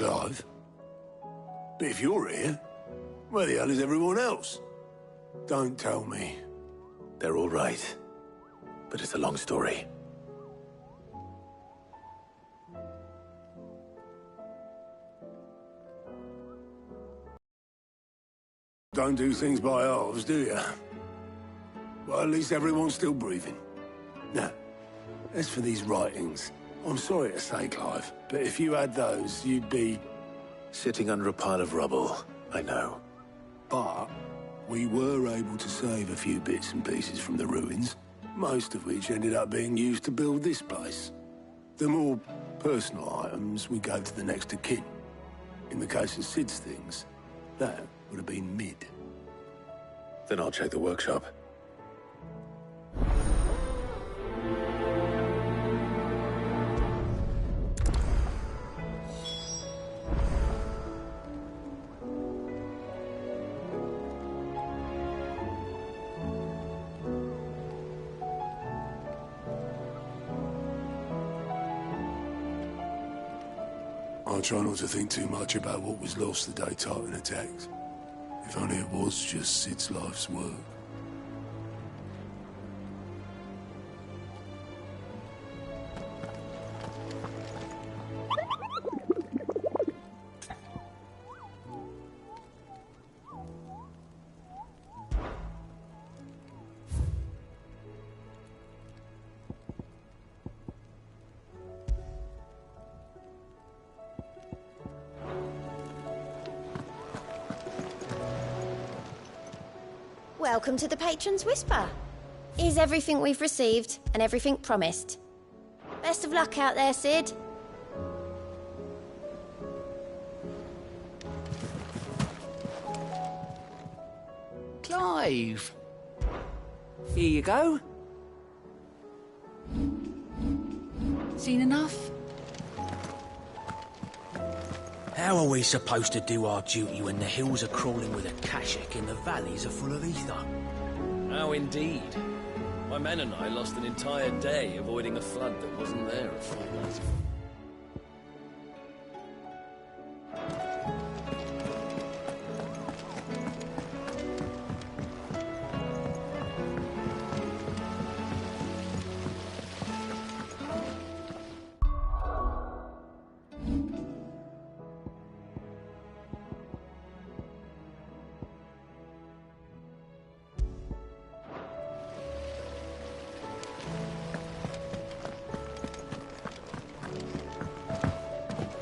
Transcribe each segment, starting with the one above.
Clive. But if you're here, where the hell is everyone else? Don't tell me. They're all right. But it's a long story. Don't do things by halves, do you? Well, at least everyone's still breathing. Now, as for these writings, I'm sorry to say, Clive, but if you had those, you'd be... Sitting under a pile of rubble, I know. But we were able to save a few bits and pieces from the ruins, most of which ended up being used to build this place. The more personal items we gave to the next of kin. In the case of Sid's things, that would have been mid. Then I'll check the workshop. I try not to think too much about what was lost the day Titan attacked. If only it was just Sid's life's work. Welcome to the Patron's Whisper. Here's everything we've received and everything promised. Best of luck out there, Sid. Clive. Here you go. Seen enough? How are we supposed to do our duty when the hills are crawling with akashic and the valleys are full of ether? How indeed. My men and I lost an entire day avoiding a flood that wasn't there a fortnight ago.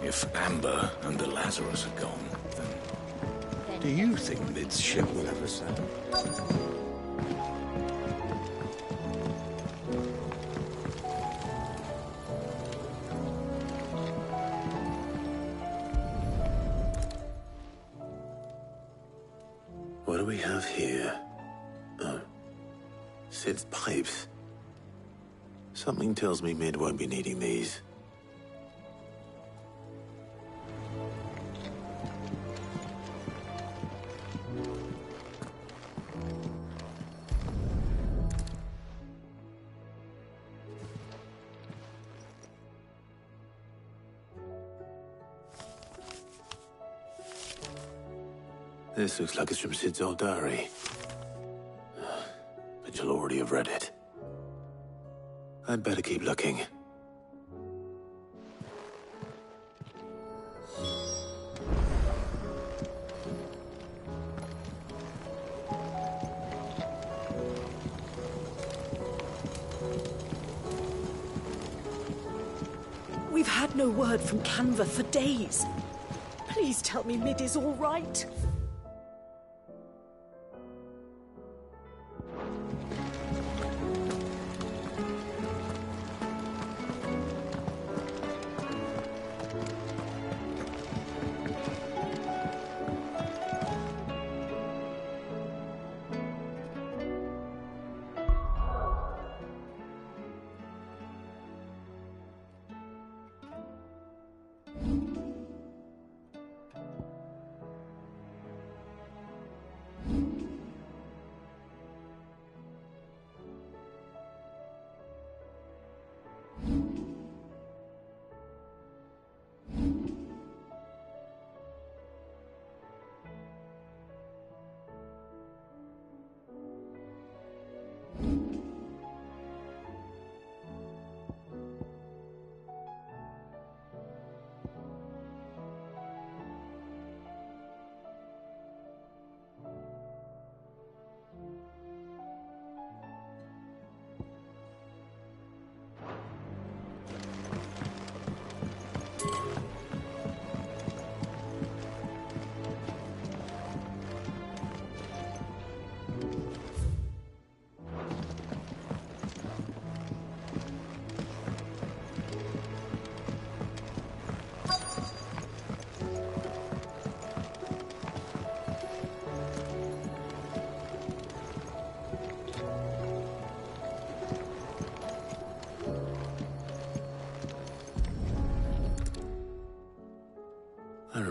If Amber and the Lazarus are gone, then do you think Mid's ship will ever settle? What do we have here? Oh. Sid's pipes. Something tells me Mid won't be needing these. This looks like it's from Sid's old diary. But you'll already have read it. I'd better keep looking. We've had no word from Canva for days. Please tell me Mid is all right.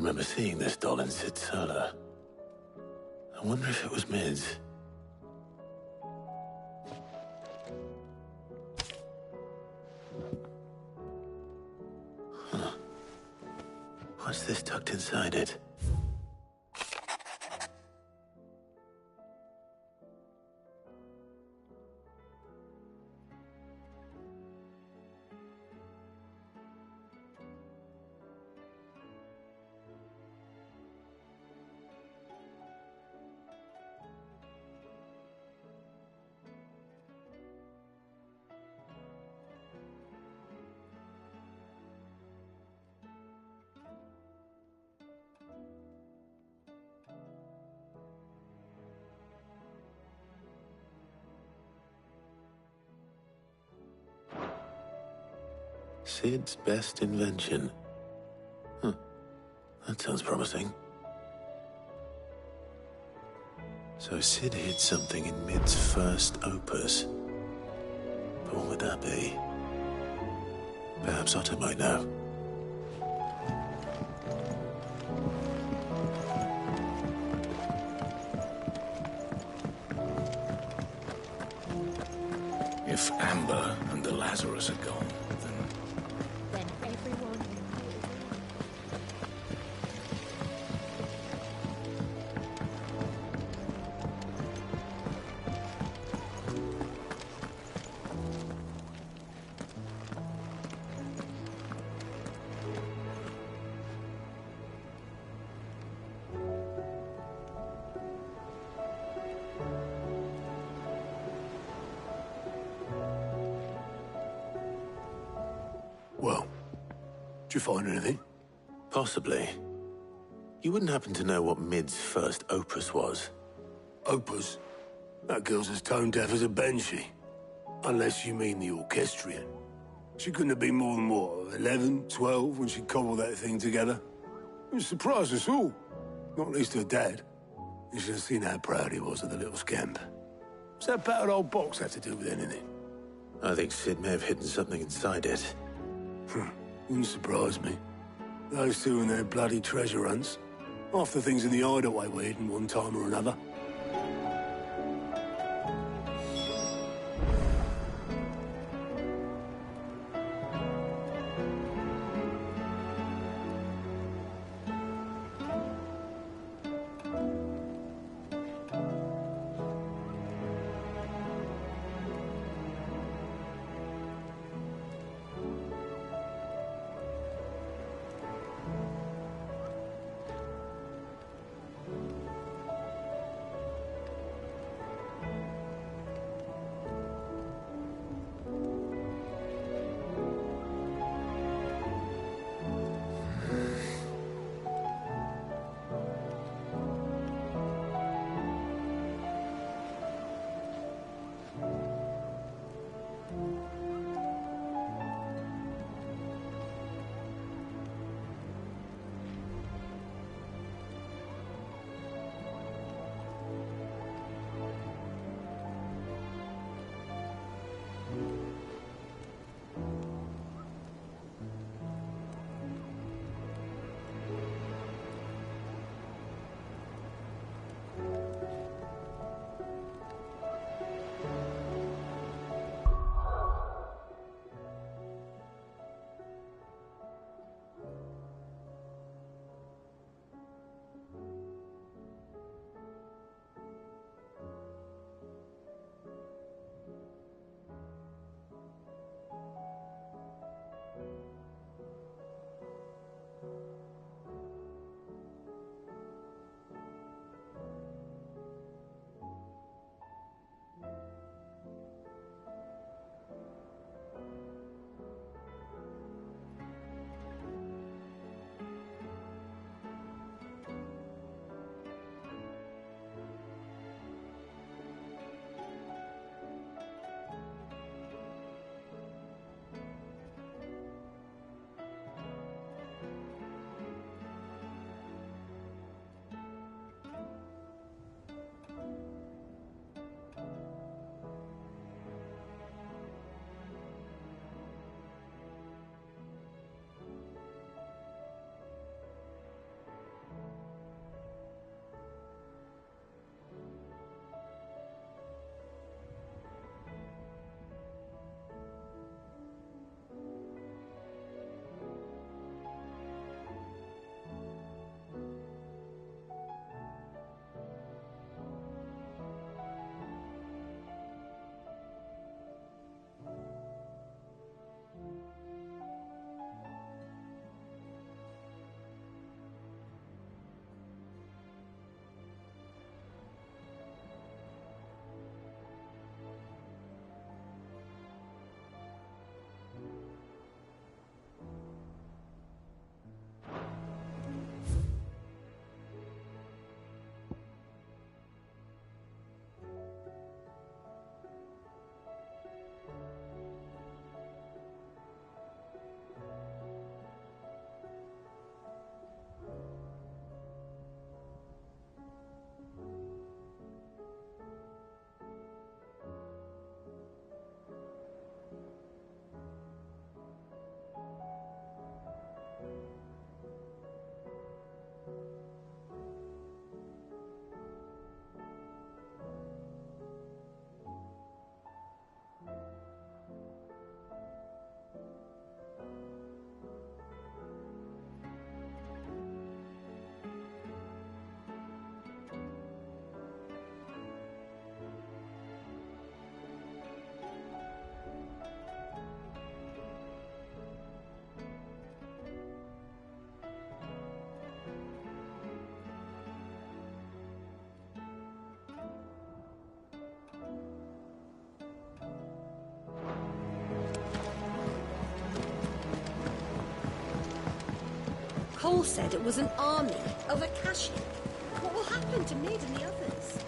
remember seeing this doll in Sid's solo. I wonder if it was Mid's. Huh. What's this tucked inside it? Sid's best invention. Huh. That sounds promising. So Sid hid something in Mid's first opus. But what would that be? Perhaps Otto might know. If Amber and the Lazarus are gone, Then everyone... Well, did you find anything? Possibly. You wouldn't happen to know what Mid's first opus was? Opus? That girl's as tone deaf as a banshee. Unless you mean the orchestrion. She couldn't have been more than, what, 11, 12 when she cobbled that thing together? It surprised us all. Not least her dad. You should have seen how proud he was of the little scamp. What's that battered old box have to do with anything? I think Sid may have hidden something inside it. Wouldn't surprise me. Those two and their bloody treasure hunts. Half the things in the hideaway were hidden one time or another. all said it was an army of Akashic. What will happen to Mid and the others?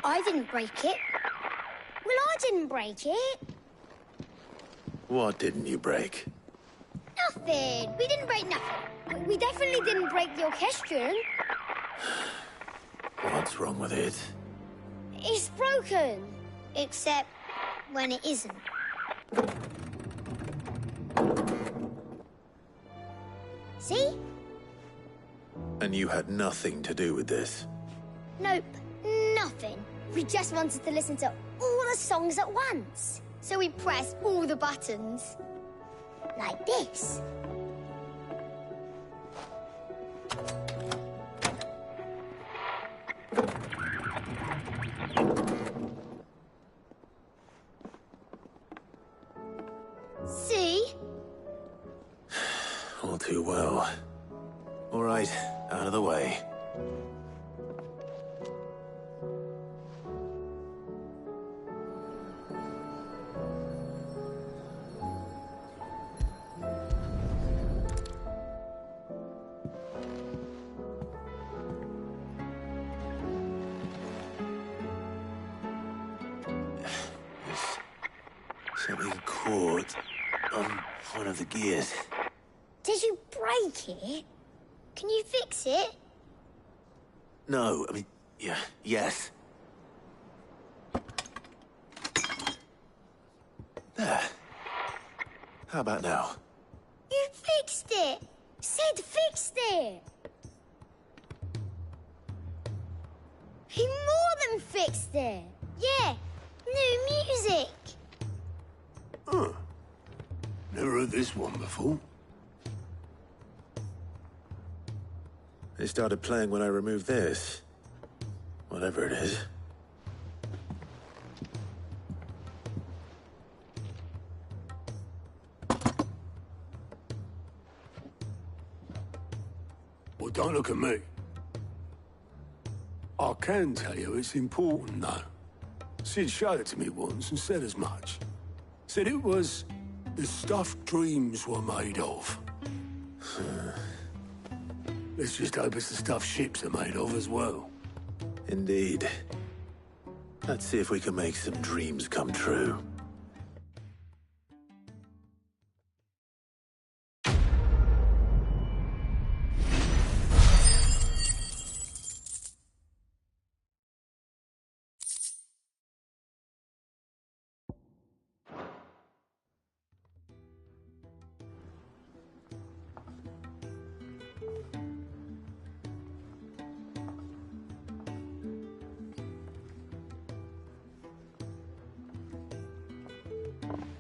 I didn't break it. Well, I didn't break it. What didn't you break? Nothing. We didn't break nothing. We definitely didn't break the orchestrion. What's wrong with it? It's broken. Except when it isn't. See? And you had nothing to do with this? Nope. Nothing. We just wanted to listen to all the songs at once. So we pressed all the buttons. Like this. See? All too well. All right, out of the way. Something caught on one of the gears. Did you break it? Can you fix it? No, I mean, yes. There. How about now? You fixed it! Sid fixed it! He more than fixed it! Yeah, new music! Huh. Never heard this one before. It started playing when I removed this. Whatever it is. Well, don't look at me. I can tell you it's important, though. Sid showed it to me once and said as much. Said it was the stuff dreams were made of. Let's just hope it's the stuff ships are made of as well. Indeed. Let's see if we can make some dreams come true.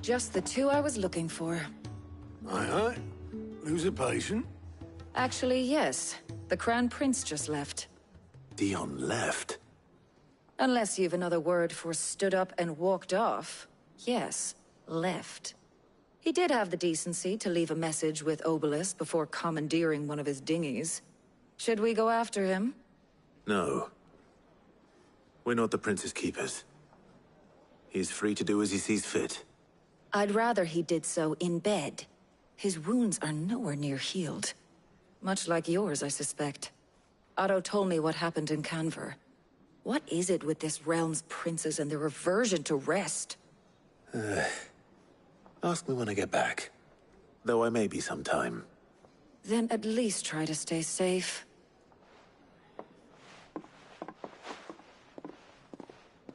Just the two I was looking for. Aye. Lose a patient? Actually, yes. The Crown Prince just left. Dion left? Unless you've another word for stood up and walked off. Yes, left. He did have the decency to leave a message with Obelisk before commandeering one of his dinghies. Should we go after him? No. We're not the Prince's keepers. He's free to do as he sees fit. I'd rather he did so in bed. His wounds are nowhere near healed. Much like yours, I suspect. Otto told me what happened in Canver. What is it with this realm's princes and their aversion to rest? Ask me when I get back. Though I may be sometime. Then at least try to stay safe.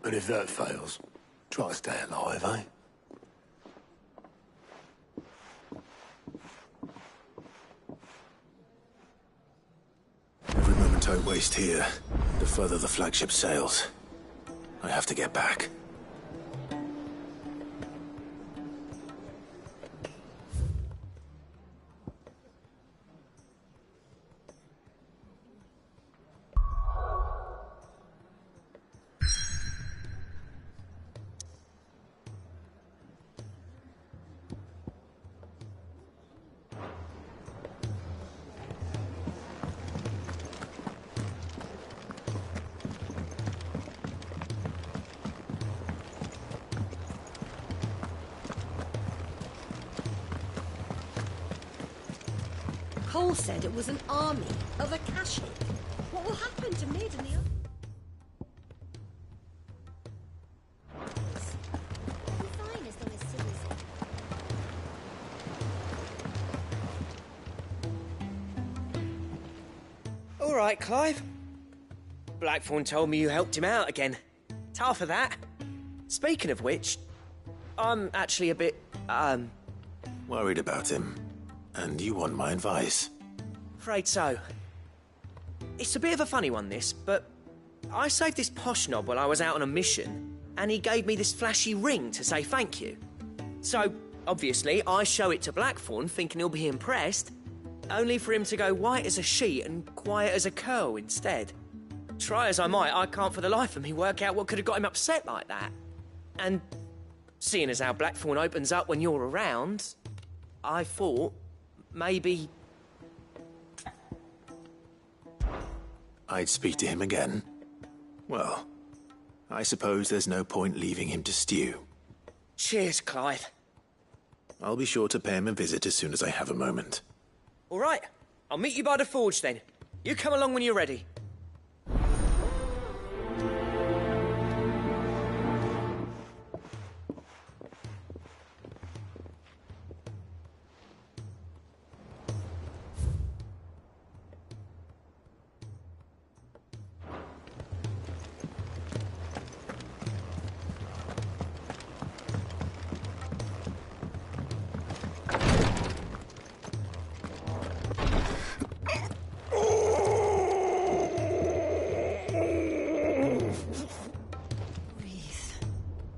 And if that fails, try to stay alive, eh? Every moment I waste here, the further the flagship sails. I have to get back. Cole said it was an army of Akashic. What will happen to Mid and the others? Fine as long as Sid's All right, Clive. Blackthorn told me you helped him out again. Tough for that. Speaking of which, I'm actually a bit, Worried about him. And you want my advice? afraid so. It's a bit of a funny one, this, but I saved this posh knob while I was out on a mission, and he gave me this flashy ring to say thank you. So, obviously, I show it to Blackthorn, thinking he'll be impressed, only for him to go white as a sheet and quiet as a curl instead. Try as I might, I can't for the life of me work out what could have got him upset like that. And seeing as how Blackthorn opens up when you're around, I thought maybe... I'd speak to him again. Well, I suppose there's no point leaving him to stew. Cheers, Clive. I'll be sure to pay him a visit as soon as I have a moment. All right, I'll meet you by the forge then. You come along when you're ready.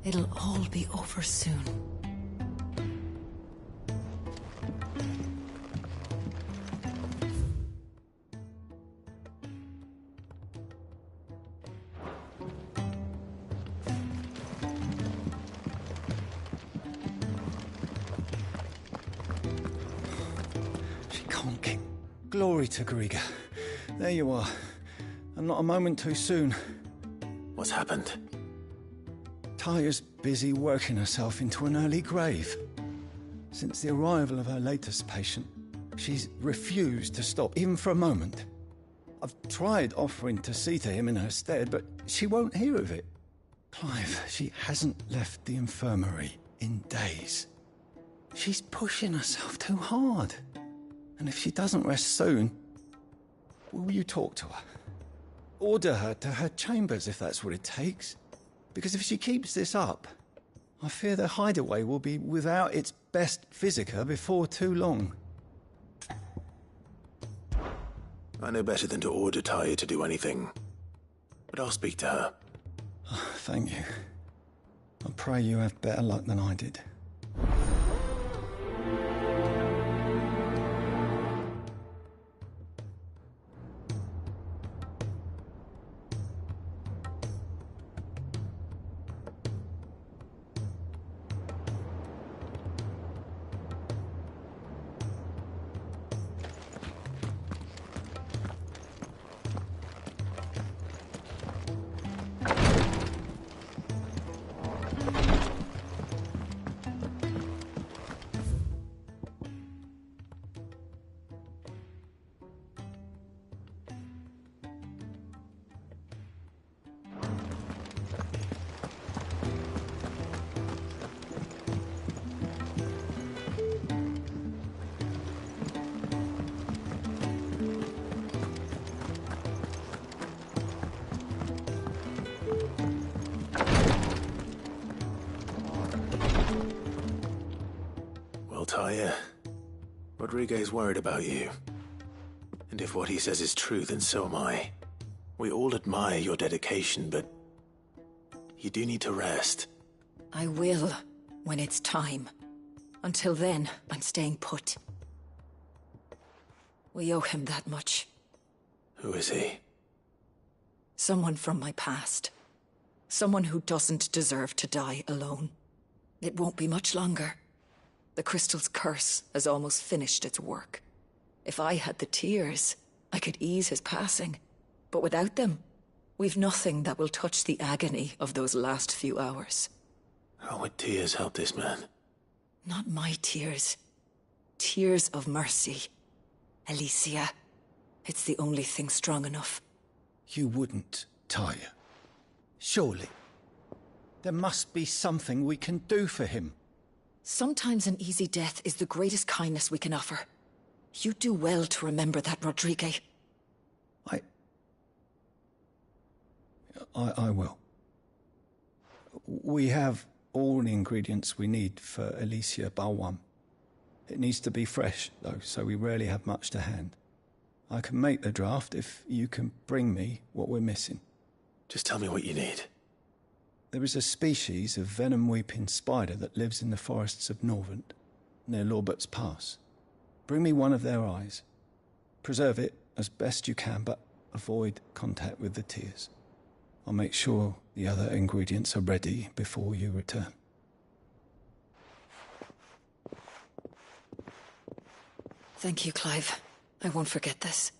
It'll all be over soon. She can't kick. Glory to Griga. There you are. And not a moment too soon. What's happened? Taya's busy working herself into an early grave. Since the arrival of her latest patient, she's refused to stop, even for a moment. I've tried offering to see to him in her stead, but she won't hear of it. Clive, she hasn't left the infirmary in days. She's pushing herself too hard. And if she doesn't rest soon, will you talk to her? Order her to her chambers if that's what it takes. Because if she keeps this up, I fear the hideaway will be without its best physica before too long. I know better than to order Taya to do anything. But I'll speak to her. Oh, thank you. I pray you have better luck than I did. Taya, Rodriguez worried about you. And if what he says is true, then so am I. We all admire your dedication, but you do need to rest. I will, when it's time. Until then, I'm staying put. We owe him that much. Who is he? Someone from my past. Someone who doesn't deserve to die alone. It won't be much longer. The crystal's curse has almost finished its work. If I had the tears, I could ease his passing. But without them, we've nothing that will touch the agony of those last few hours. How would tears help this man? Not my tears. Tears of mercy. Alicia. It's the only thing strong enough. You wouldn't, Tyre. Surely. There must be something we can do for him. Sometimes an easy death is the greatest kindness we can offer. You do well to remember that, Rodrigue. I will. We have all the ingredients we need for Alicia Balwam. It needs to be fresh, though, so we rarely have much to hand. I can make the draft if you can bring me what we're missing. Just tell me what you need. There is a species of venom-weeping spider that lives in the forests of Norvent, near Lorbert's Pass. Bring me one of their eyes. Preserve it as best you can, but avoid contact with the tears. I'll make sure the other ingredients are ready before you return. Thank you, Clive. I won't forget this.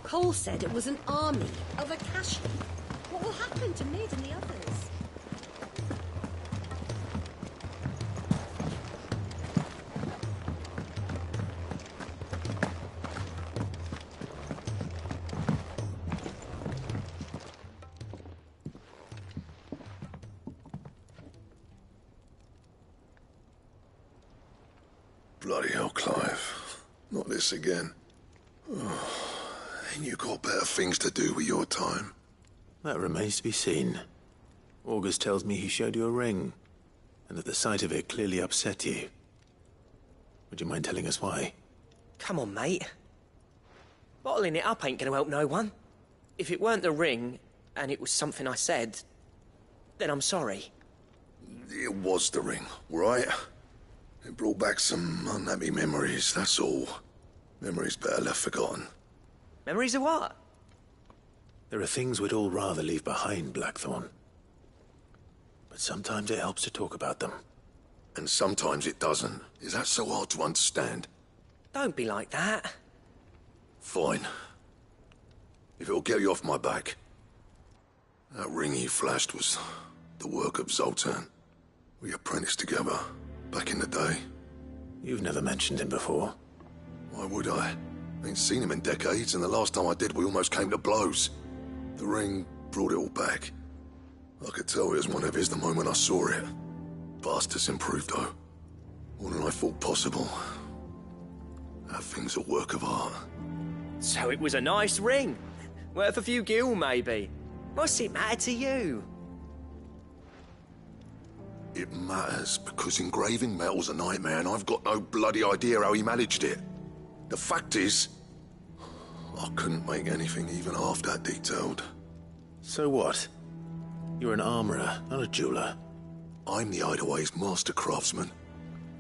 Cole said it was an army of Akashi. What will happen to Mid and the others? Bloody hell, Clive. Not this again. And you got better things to do with your time. That remains to be seen. August tells me he showed you a ring, and that the sight of it clearly upset you. Would you mind telling us why? Come on, mate. Bottling it up ain't gonna help no one. If it weren't the ring, and it was something I said, then I'm sorry. It was the ring, right? It brought back some unhappy memories, that's all. Memories better left forgotten. Memories of what? There are things we'd all rather leave behind, Blackthorn. But sometimes it helps to talk about them. And sometimes it doesn't. Is that so hard to understand? Don't be like that. Fine. If it'll get you off my back. That ring you flashed was the work of Zoltan. We apprenticed together, back in the day. You've never mentioned him before. Why would I? Ain't seen him in decades, and the last time I did, we almost came to blows. The ring brought it all back. I could tell it was one of his the moment I saw it. Bastard's improved, though. More than I thought possible. That thing's a work of art. So it was a nice ring. Worth a few gil, maybe. What's it matter to you? It matters because engraving metal's a nightmare, and I've got no bloody idea how he managed it. The fact is, I couldn't make anything even half that detailed. So what? You're an armorer, not a jeweler. I'm the Hideaway's master craftsman.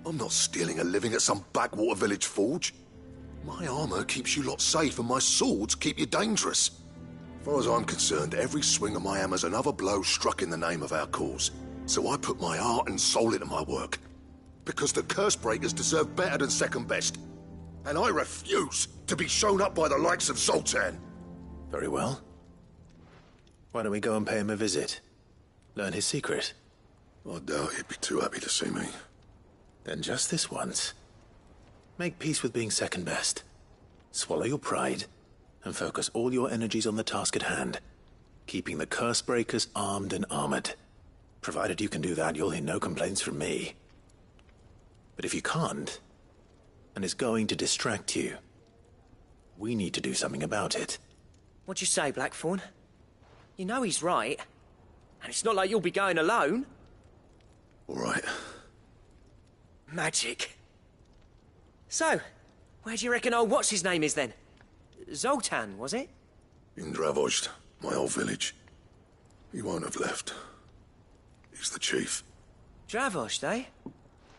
I'm not stealing a living at some backwater village forge. My armor keeps you lot safe, and my swords keep you dangerous. As far as I'm concerned, every swing of my hammer's another blow struck in the name of our cause. So I put my heart and soul into my work. Because the curse breakers deserve better than second best. And I refuse to be shown up by the likes of Zoltan. Very well. Why don't we go and pay him a visit? Learn his secret? I doubt he'd be too happy to see me. Then just this once. Make peace with being second best. Swallow your pride, and focus all your energies on the task at hand. Keeping the curse breakers armed and armored. Provided you can do that, you'll hear no complaints from me. But if you can't, and it's going to distract you, we need to do something about it. What'd you say, Blackthorn? You know he's right. And it's not like you'll be going alone. All right. Magic. So, where do you reckon old what's-his-name is then? Zoltan, was it? In Dravozd, my old village. He won't have left. He's the chief. Dravozd, eh?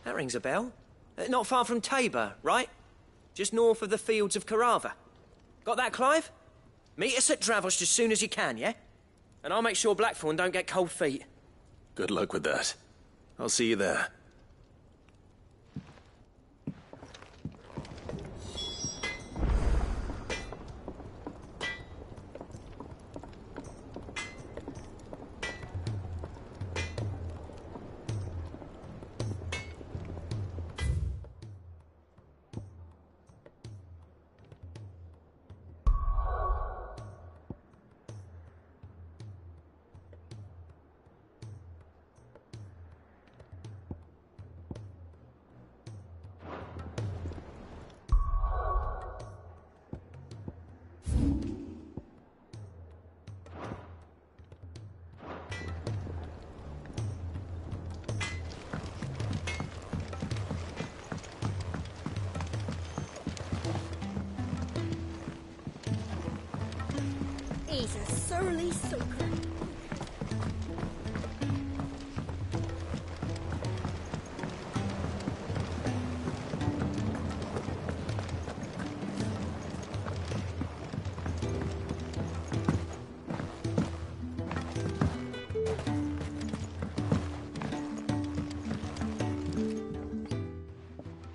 That rings a bell. Not far from Tabor, right? Just north of the fields of Carava. Got that, Clive? Meet us at Dravos as soon as you can, yeah? And I'll make sure Blackthorn don't get cold feet. Good luck with that. I'll see you there. He's a surly soaker.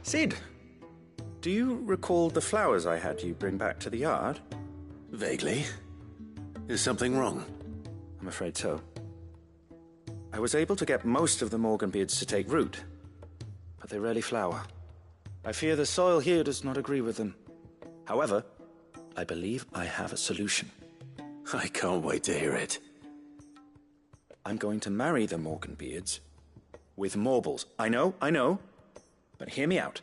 Sid, do you recall the flowers I had you bring back to the yard? Vaguely. Is something wrong? I'm afraid so. I was able to get most of the Morganbeards to take root, but they rarely flower. I fear the soil here does not agree with them. However, I believe I have a solution. I can't wait to hear it. I'm going to marry the Morganbeards with Morbles. I know, but hear me out.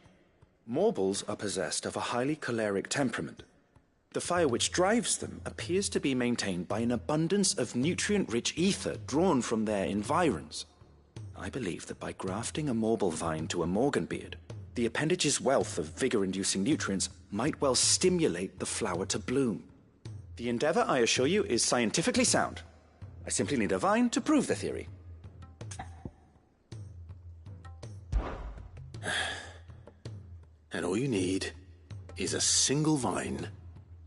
Morbles are possessed of a highly choleric temperament. The fire which drives them appears to be maintained by an abundance of nutrient-rich ether drawn from their environs. I believe that by grafting a Morble vine to a Morganbeard, the appendage's wealth of vigor-inducing nutrients might well stimulate the flower to bloom. The endeavor, I assure you, is scientifically sound. I simply need a vine to prove the theory. And all you need is a single vine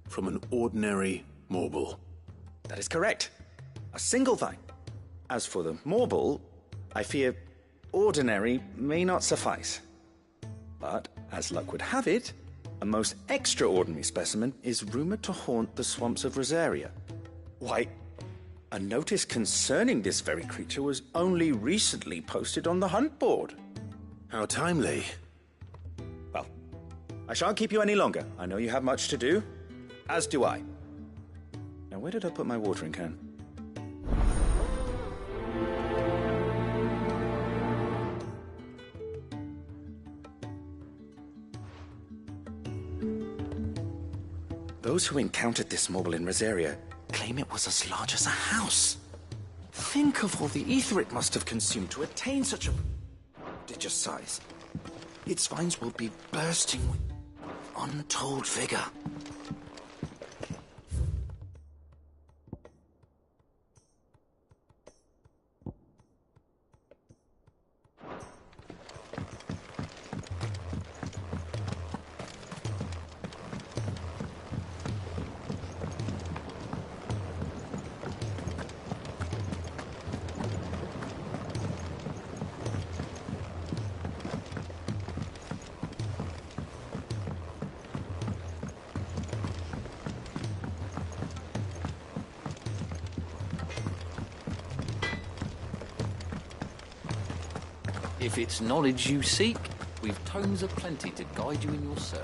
from an ordinary Morble. That is correct. A single vine. As for the Morble, I fear ordinary may not suffice. But, as luck would have it, a most extraordinary specimen is rumored to haunt the swamps of Rosaria. Why, a notice concerning this very creature was only recently posted on the hunt board. How timely. Well, I shan't keep you any longer. I know you have much to do. As do I. Now, where did I put my watering can? Those who encountered this Morble in Rosaria claim it was as large as a house. Think of all the ether it must have consumed to attain such a prodigious size. Its vines will be bursting with untold vigor. If it's knowledge you seek, we've tomes aplenty to guide you in your search.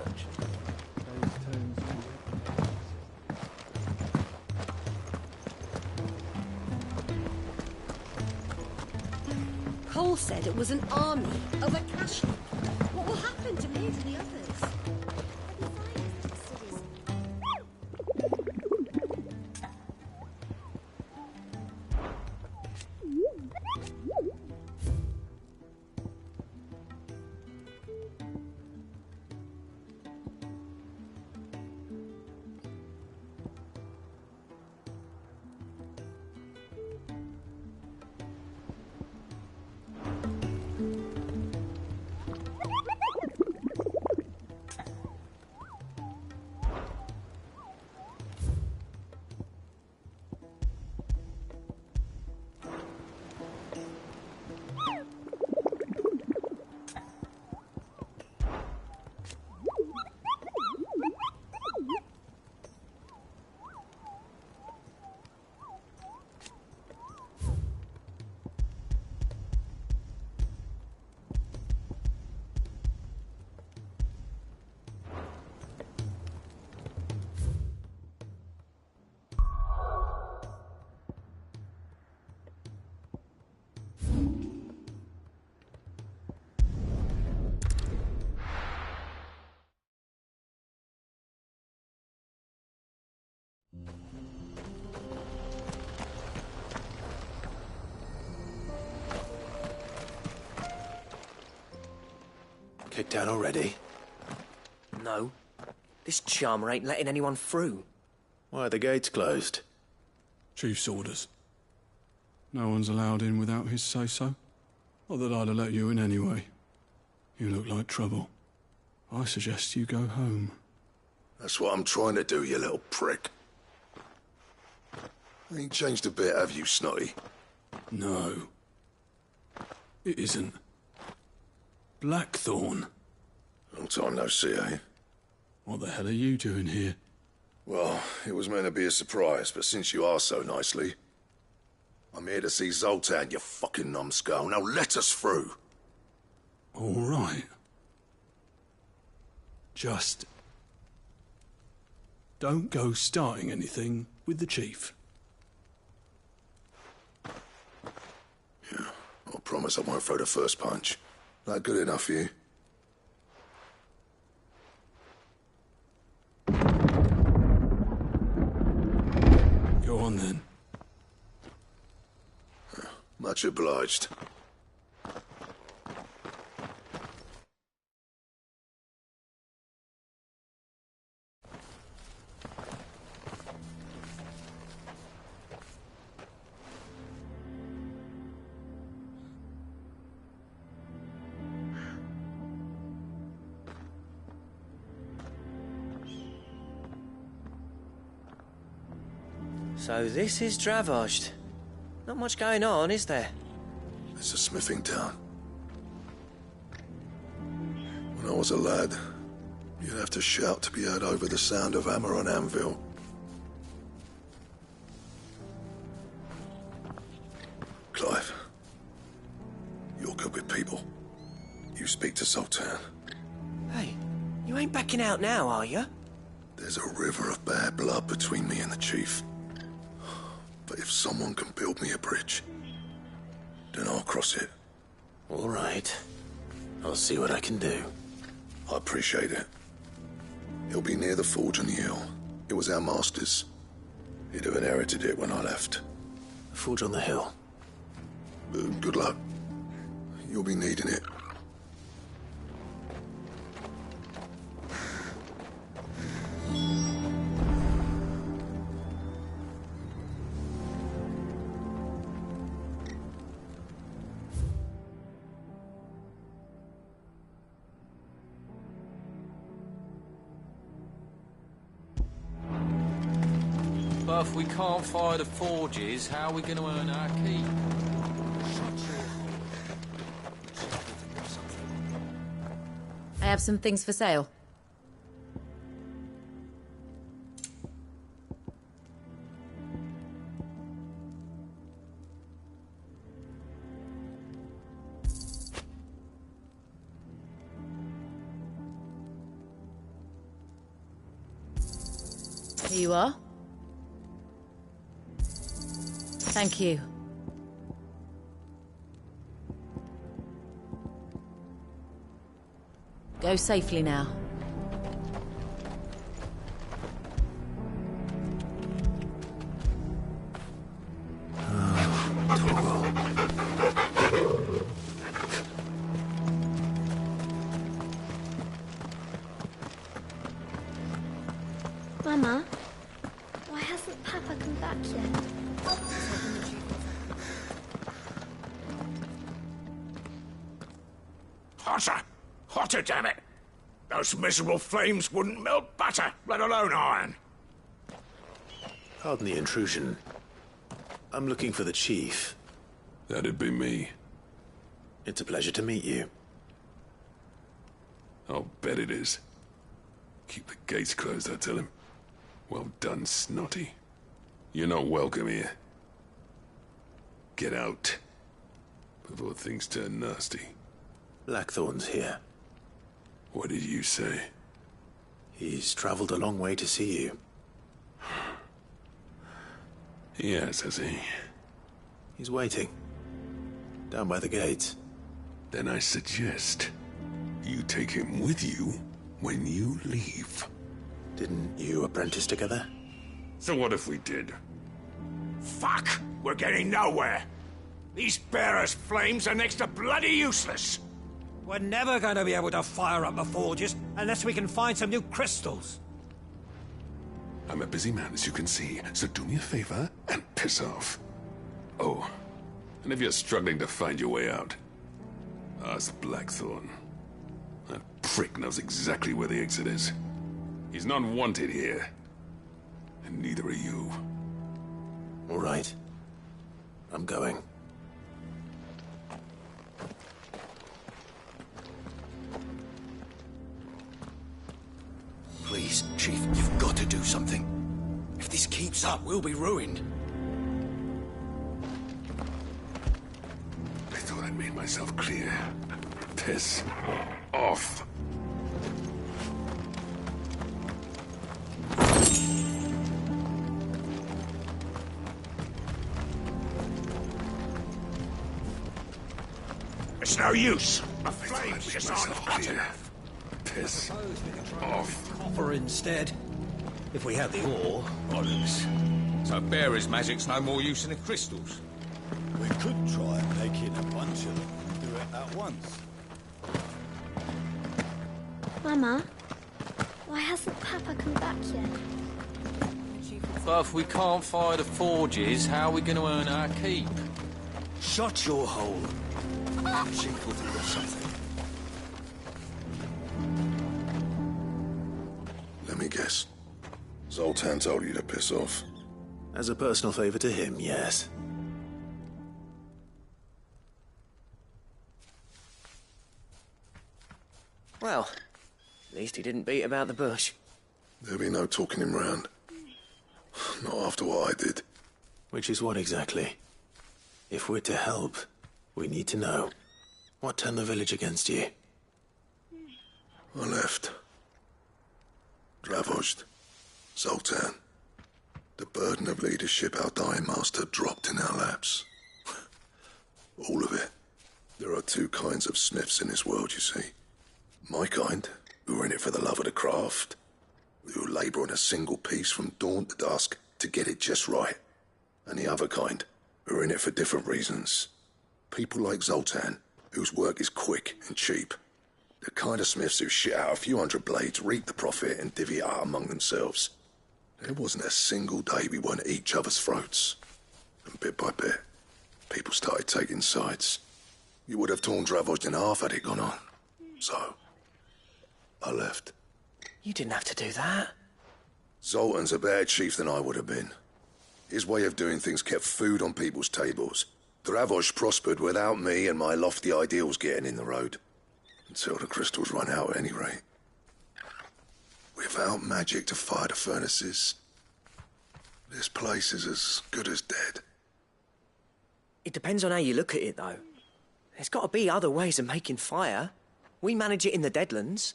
Cole said it was an army of Akashi. What will happen to me and the others? Kicked out already? No. This charmer ain't letting anyone through. Why are the gates closed? Chief's orders. No one's allowed in without his say-so. Not that I'd have let you in anyway. You look like trouble. I suggest you go home. That's what I'm trying to do, you little prick. Ain't changed a bit, have you, Snotty? No. It isn't. Blackthorn. Long time no see, eh? What the hell are you doing here? Well, it was meant to be a surprise, but since you asked so nicely... I'm here to see Zoltan, you fucking numbskull. Now let us through. All right. Just... don't go starting anything with the chief. Yeah, I promise I won't throw the first punch. That good enough for you? Go on then. Much obliged. So this is Dravoged. Not much going on, is there? It's a smithing town. When I was a lad, you'd have to shout to be heard over the sound of hammer on anvil. Clive, you're good with people. You speak to Zoltan. Hey, you ain't backing out now, are you? There's a river of bad blood between me and the chief. But if someone can build me a bridge, then I'll cross it. All right. I'll see what I can do. I appreciate it. He'll be near the forge on the hill. It was our master's. He'd have inherited it when I left. The forge on the hill. Good luck. You'll be needing it. But if we can't fire the forges, how are we going to earn our keep? I have some things for sale. Here you are. Thank you. Go safely now. Mama, why hasn't Papa come back yet? Hotter! Hotter, damn it! Those miserable flames wouldn't melt butter, let alone iron. Pardon the intrusion. I'm looking for the chief. That'd be me. It's a pleasure to meet you. I'll bet it is. Keep the gates closed, I tell him. Well done, Snotty. You're not welcome here. Get out. Before things turn nasty. Blackthorn's here. What did you say? He's traveled a long way to see you. Yes, has he? He's waiting. Down by the gates. Then I suggest you take him with you when you leave. Didn't you apprentice together? So what if we did? Fuck! We're getting nowhere! These bearers' flames are next to bloody useless! We're never going to be able to fire up the forges unless we can find some new crystals. I'm a busy man, as you can see, so do me a favor and piss off. Oh, and if you're struggling to find your way out, ask Blackthorn. That prick knows exactly where the exit is. He's not wanted here. And neither are you. All right. I'm going. Please, Chief, you've got to do something. If this keeps up, we'll be ruined. I thought I'd made myself clear. Piss off. It's no use. The flames just aren't hot clear. enough. Piss off. Copper instead. If we had the ore, bollocks. So Bearer's magic's no more use than the crystals. We could try making a bunch of them and do it at once. Mama, why hasn't Papa come back yet? But if we can't fire the forges, how are we going to earn our keep? Shut your hole. Chief will think of something. Let me guess. Zoltan told you to piss off. As a personal favor to him, yes. Well, at least he didn't beat about the bush. There'll be no talking him round. Not after what I did. Which is what exactly? If we're to help, we need to know. What turned the village against you? I left. Dravozd. Zoltan. The burden of leadership our dying master dropped in our laps. All of it. There are two kinds of smiths in this world, you see. My kind, who are in it for the love of the craft, who labour on a single piece from dawn to dusk to get it just right. And the other kind, who are in it for different reasons. People like Zoltan, whose work is quick and cheap. The kind of smiths who shit out a few hundred blades, reap the profit, and divvy it out among themselves. There wasn't a single day we weren't at each other's throats. And bit by bit, people started taking sides. You would have torn Dravozd in half had it gone on. So, I left. You didn't have to do that. Zoltan's a better chief than I would have been. His way of doing things kept food on people's tables. Dravozd prospered without me and my lofty ideals getting in the road. Until the crystals run out at any rate. Without magic to fire the furnaces, this place is as good as dead. It depends on how you look at it, though. There's got to be other ways of making fire. We manage it in the Deadlands.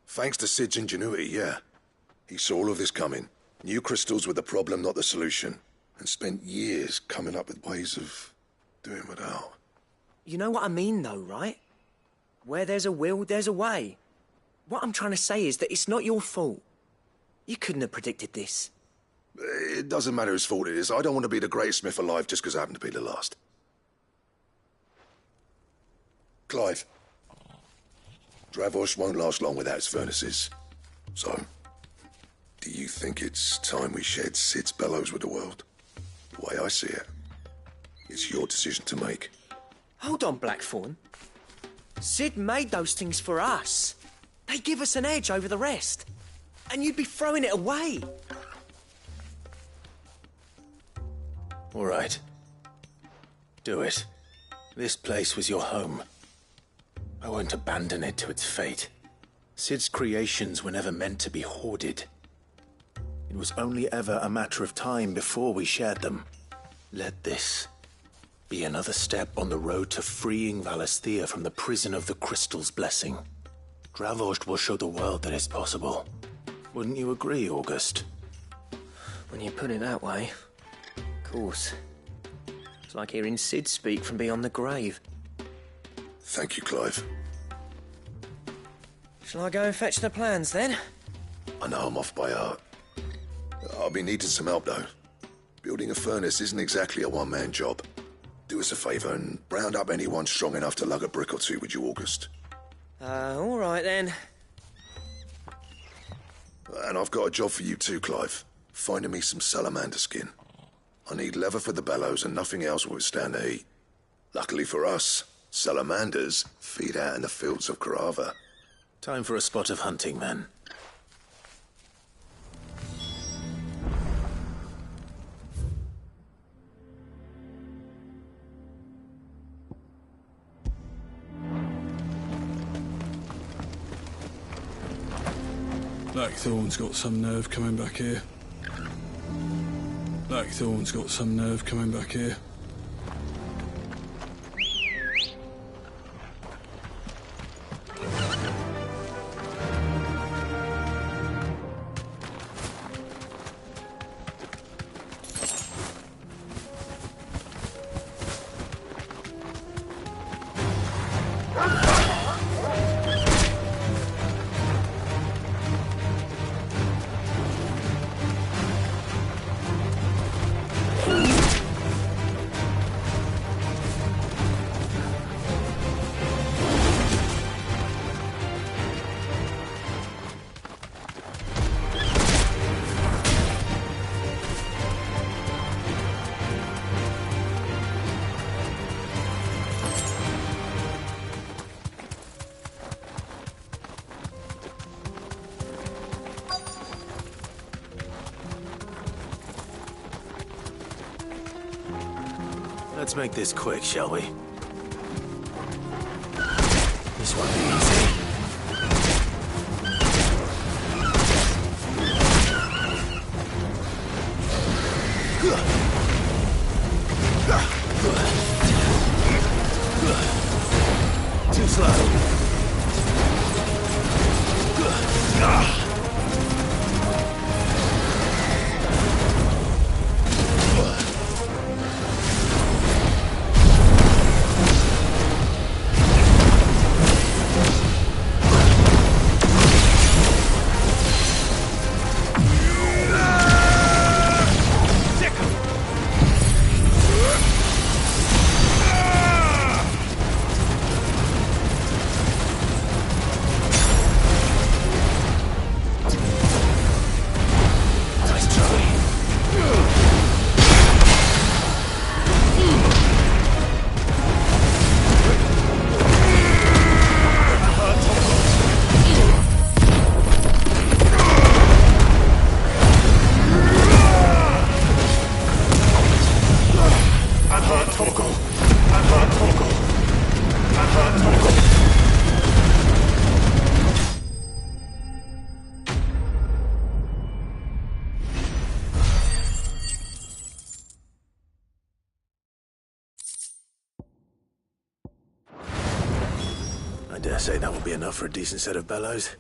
Thanks to Sid's ingenuity, yeah. He saw all of this coming. Knew crystals were the problem, not the solution. And spent years coming up with ways of doing without. You know what I mean, though, right? Where there's a will, there's a way. What I'm trying to say is that it's not your fault. You couldn't have predicted this. It doesn't matter whose fault it is. I don't want to be the greatest smith alive just because I happen to be the last. Clive. Dravozd won't last long without its furnaces. So, do you think it's time we shared Sid's bellows with the world? The way I see it, it's your decision to make. Hold on, Blackthorn. Sid made those things for us. They give us an edge over the rest. And you'd be throwing it away. All right. Do it. This place was your home. I won't abandon it to its fate. Sid's creations were never meant to be hoarded. It was only ever a matter of time before we shared them. Let this be another step on the road to freeing Valisthea from the prison of the Crystal's blessing. Dravozd will show the world that it's possible. Wouldn't you agree, August? When you put it that way, of course. It's like hearing Sid speak from beyond the grave. Thank you, Clive. Shall I go and fetch the plans, then? I know I'm off by heart. I'll be needing some help, though. Building a furnace isn't exactly a one-man job. Do us a favour and round up anyone strong enough to lug a brick or two with you, August. All right then. And I've got a job for you too, Clive. Finding me some salamander skin. I need leather for the bellows and nothing else will withstand the heat. Luckily for us, salamanders feed out in the fields of Carava. Time for a spot of hunting, men. Blackthorn's got some nerve coming back here. Blackthorn's got some nerve coming back here. Let's make this quick, shall we? This won't be easy. Too slow. I dare say that will be enough for a decent set of bellows.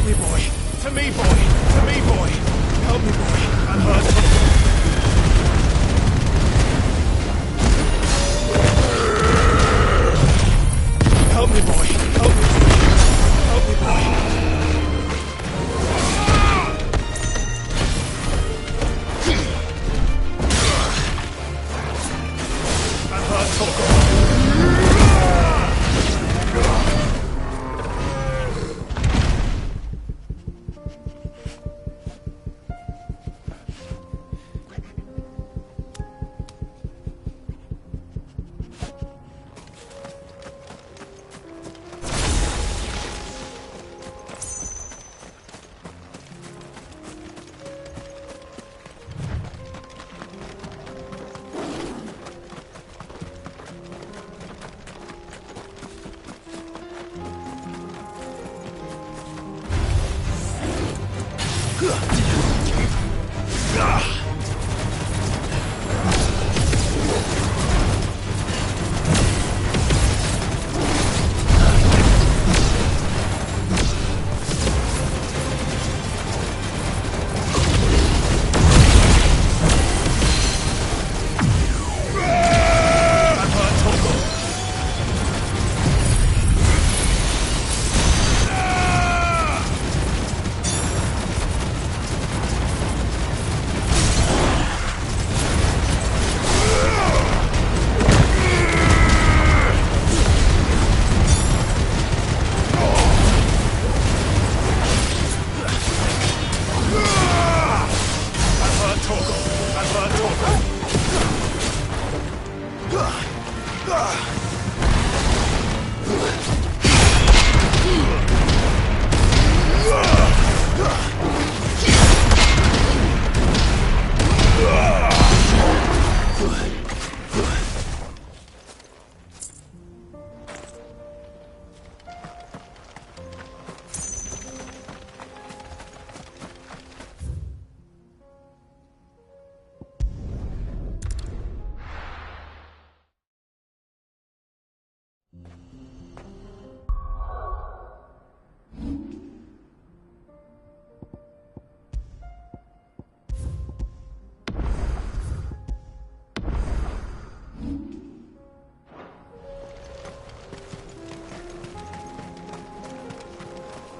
me, boy. To me, boy. To me, boy. Help me, boy. I'm hurt. Help me, boy. Help me. Help me, boy. I'm hurt, Torgo.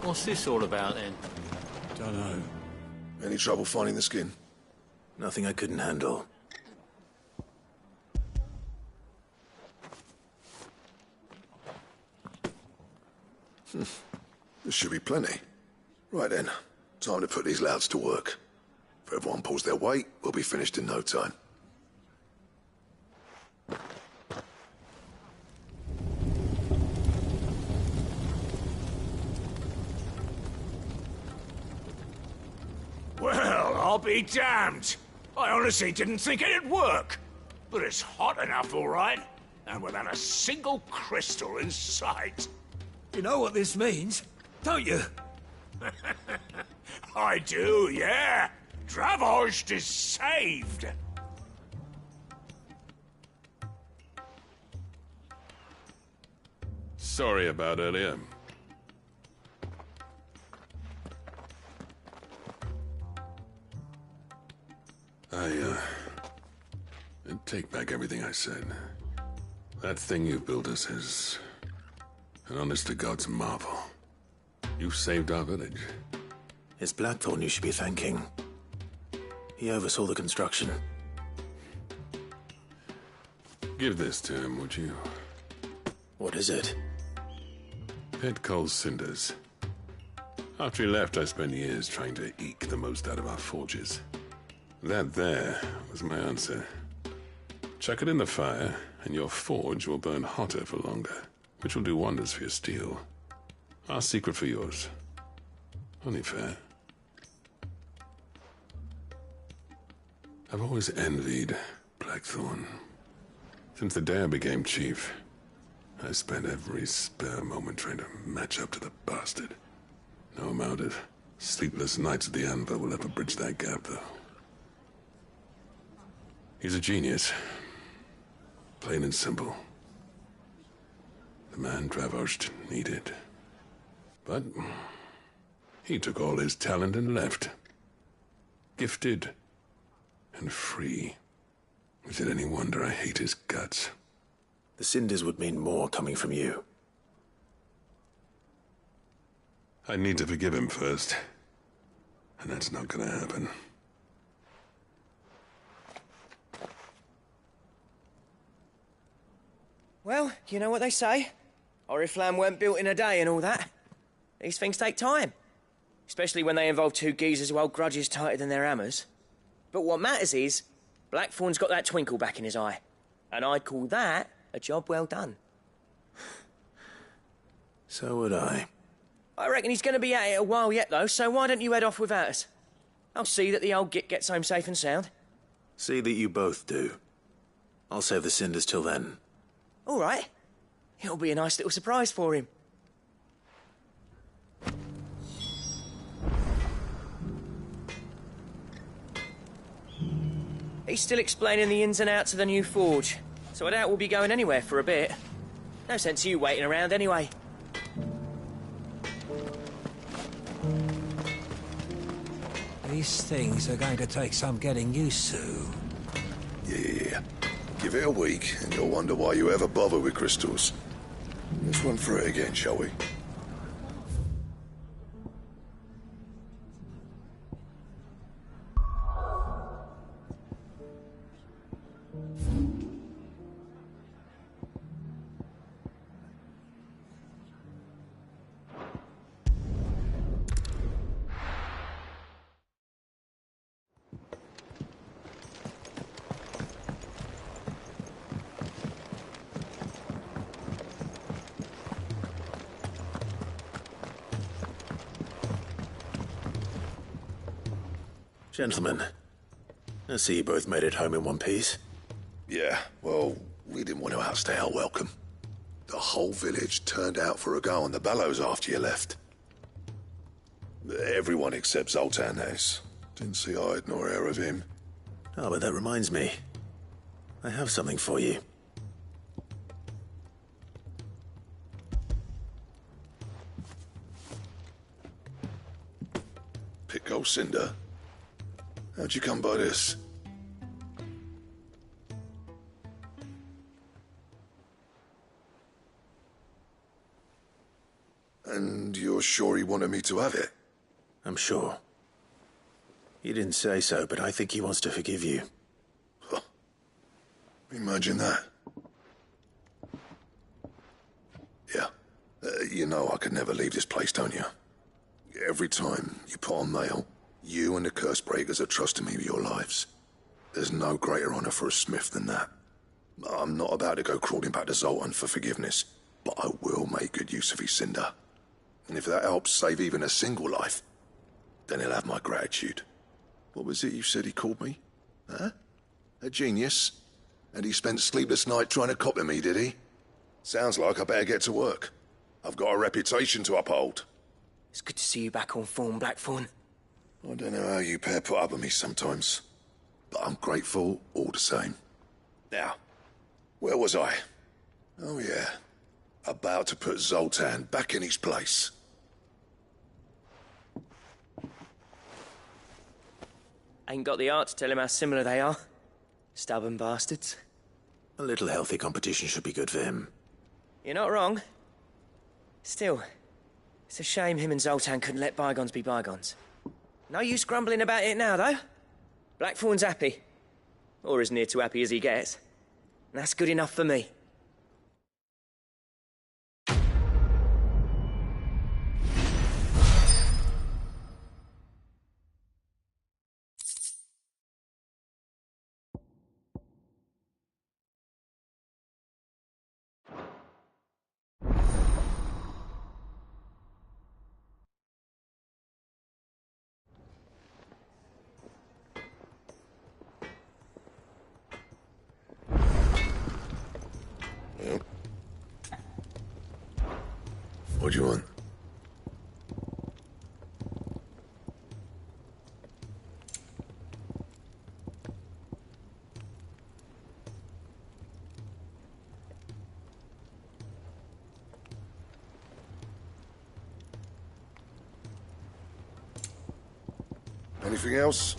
What's this all about, then? Dunno. Any trouble finding the skin? Nothing I couldn't handle. There should be plenty. Right then, time to put these louds to work. If everyone pulls their weight, we'll be finished in no time. Well, I'll be damned. I honestly didn't think it'd work. But it's hot enough, all right. And without a single crystal in sight. You know what this means, don't you? I do, yeah. Dravozd is saved. Sorry about earlier. I take back everything I said. That thing you built us is an honest-to-God's marvel. You saved our village. It's Blackthorn you should be thanking. He oversaw the construction. Give this to him, would you? What is it? Pet Cole's cinders. After he left, I spent years trying to eke the most out of our forges. That there was my answer. Chuck it in the fire, and your forge will burn hotter for longer, which will do wonders for your steel. Our secret for yours. Only fair. I've always envied Blackthorn. Since the day I became chief, I spent every spare moment trying to match up to the bastard. No amount of sleepless nights at the Anvil will ever bridge that gap, though. He's a genius. Plain and simple. The man Dravozd needed. But He took all his talent and left. Gifted and free. Is it any wonder I hate his guts? The cinders would mean more coming from you. I need to forgive him first. And that's not gonna happen. Well, you know what they say. Oriflamme weren't built in a day and all that. These things take time. Especially when they involve two geezers who hold grudges tighter than their hammers. But what matters is, Blackthorn's got that twinkle back in his eye. And I'd call that a job well done. So would I. I reckon he's going to be at it a while yet, though, so why don't you head off without us? I'll see that the old git gets home safe and sound. See that you both do. I'll save the cinders till then. All right. It'll be a nice little surprise for him. He's still explaining the ins and outs of the new forge, so I doubt we'll be going anywhere for a bit. No sense you waiting around anyway. These things are going to take some getting used to. Yeah. Give it a week, and you'll wonder why you ever bother with crystals. Let's run through it again, shall we? Gentlemen, I see you both made it home in one piece. Yeah, well, we didn't want to outstay our welcome. The whole village turned out for a go on the bellows after you left. Everyone except Zoltan has. Didn't see hide nor hair of him. Oh, but that reminds me. I have something for you. Pico Cinder? How'd you come by this? And you're sure he wanted me to have it? I'm sure. He didn't say so, but I think he wants to forgive you. Huh. Imagine that. Yeah. You know I could never leave this place, don't you? Every time you put on mail, you and the curse breakers are trusting me with your lives. There's no greater honor for a smith than that. I'm not about to go crawling back to Zoltan for forgiveness, but I will make good use of his cinder. And if that helps save even a single life, then he'll have my gratitude. What was it you said he called me? Huh? A genius? And he spent sleepless night trying to copy me, did he? Sounds like I better get to work. I've got a reputation to uphold. It's good to see you back on form, Blackthorn. I don't know how you pair put up with me sometimes, but I'm grateful all the same. Now, where was I? Oh yeah, about to put Zoltan back in his place. Ain't got the art to tell him how similar they are. Stubborn bastards. A little healthy competition should be good for him. You're not wrong. Still, it's a shame him and Zoltan couldn't let bygones be bygones. No use grumbling about it now, though. Blackthorn's happy. Or as near to happy as he gets. And that's good enough for me. What do you want? Anything else?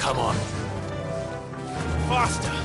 Come on. Faster!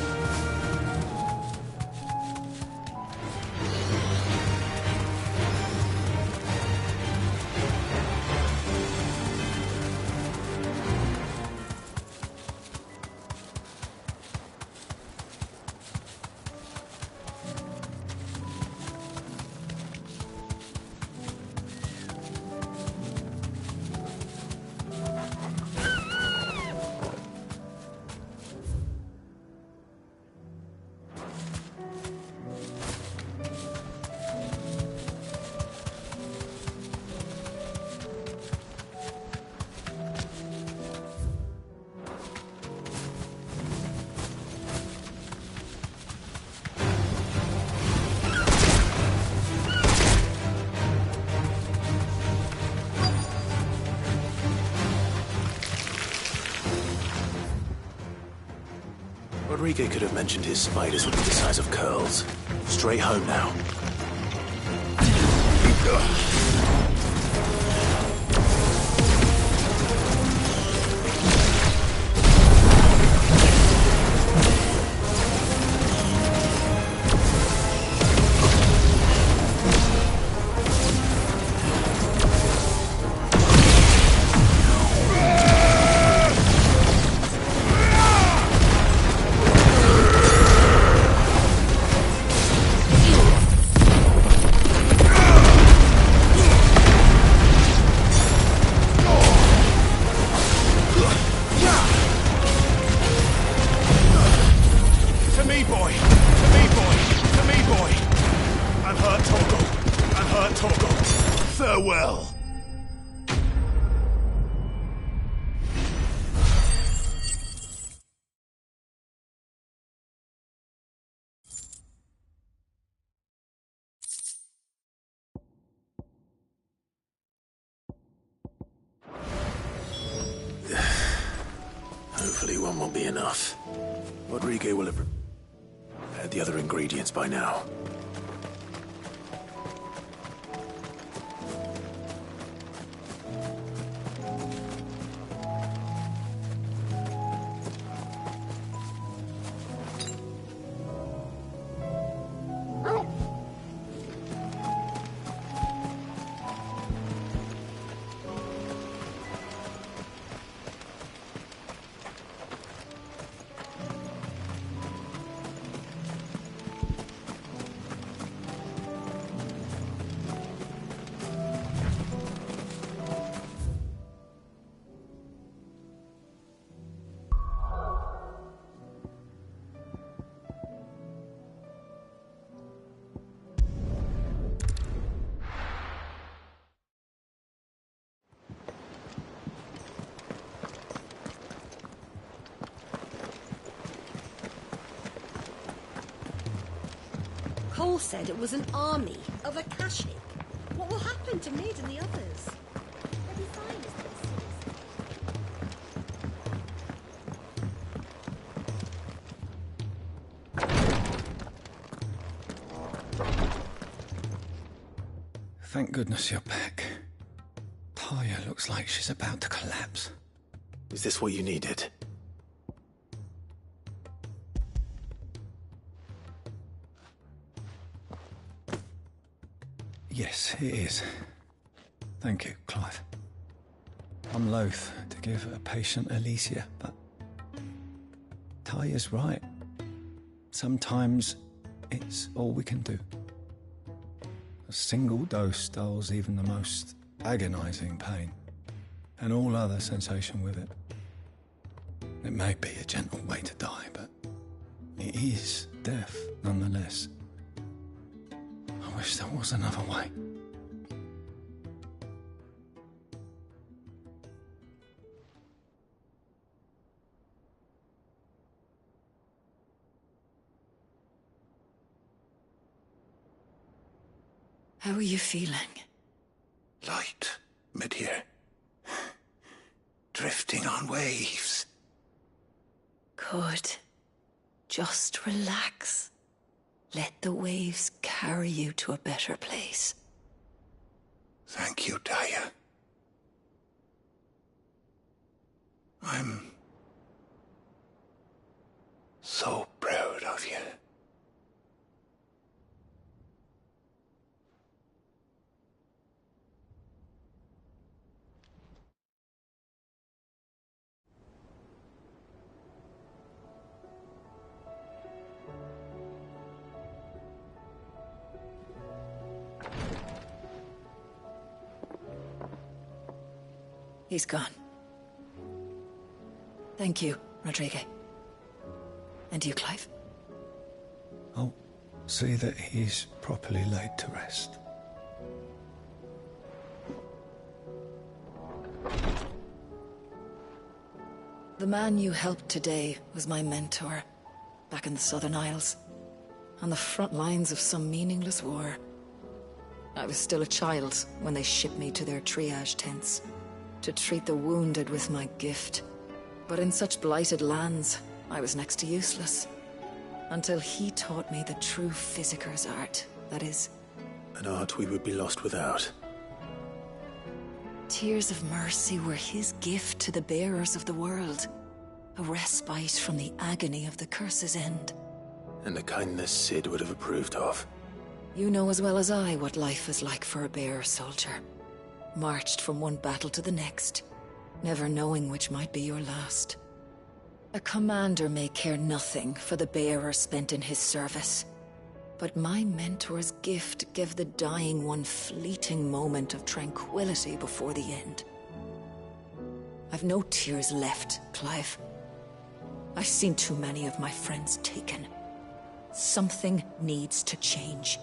Rodrigo could have mentioned his spiders would be the size of curls. Straight home now. Farewell. Hopefully one won't be enough. Rodrigo will have prepared the other ingredients by now. Cole said it was an army of Akashic. What will happen to Mid and the others? They'll be fine as Thank goodness you're back. Taya looks like she's about to collapse. Is this what you needed? Yes, it is. Thank you, Clive. I'm loath to give a patient Alicia, but Taya's right. Sometimes it's all we can do. A single dose dulls even the most agonizing pain, and all other sensation with it. It may be a gentle way to die, but it is death nonetheless. I wish there was another way. How are you feeling? Light, mid-here. Drifting on waves. Good. Just relax. Let the waves carry you to a better place. Thank you, Taya. I'm so proud of you. He's gone. Thank you, Rodrigue. And you, Clive? I'll see that he's properly laid to rest. The man you helped today was my mentor, back in the Southern Isles, on the front lines of some meaningless war. I was still a child when they shipped me to their triage tents, to treat the wounded with my gift. But in such blighted lands, I was next to useless. Until he taught me the true physicker's art, that is... An art we would be lost without. Tears of mercy were his gift to the bearers of the world. A respite from the agony of the curse's end. And a kindness Sid would have approved of. You know as well as I what life is like for a bearer soldier. Marched from one battle to the next, never knowing which might be your last. A commander may care nothing for the bearer spent in his service, but my mentor's gift gave the dying one fleeting moment of tranquility before the end. I've no tears left, Clive. I've seen too many of my friends taken. Something needs to change.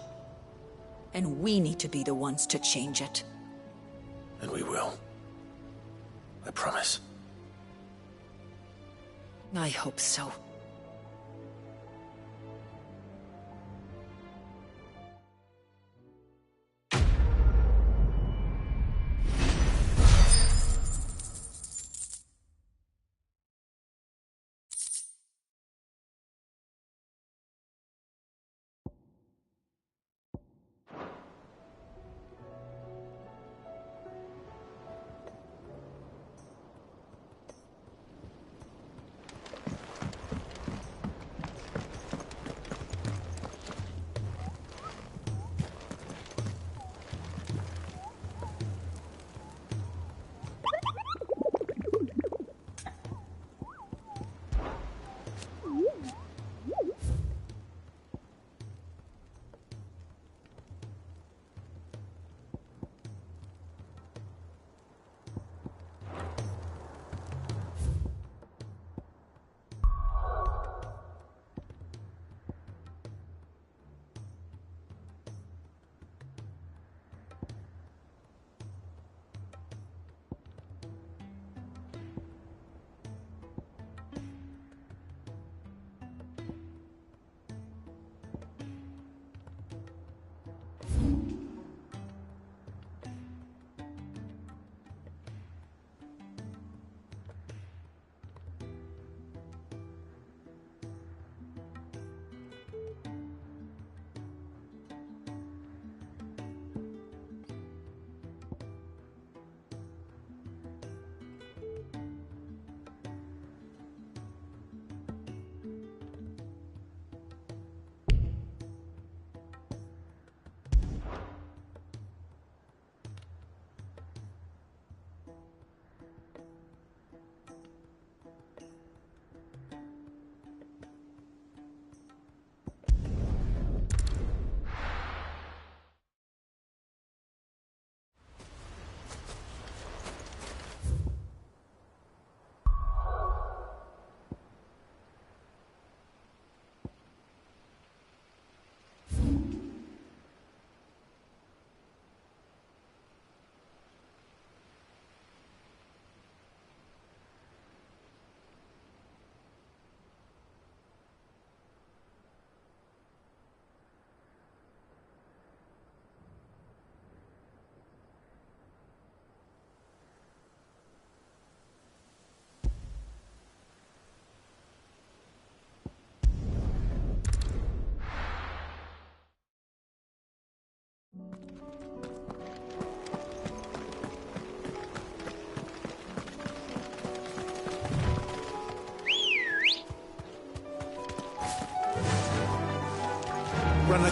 And we need to be the ones to change it. And we will. I promise. I hope so.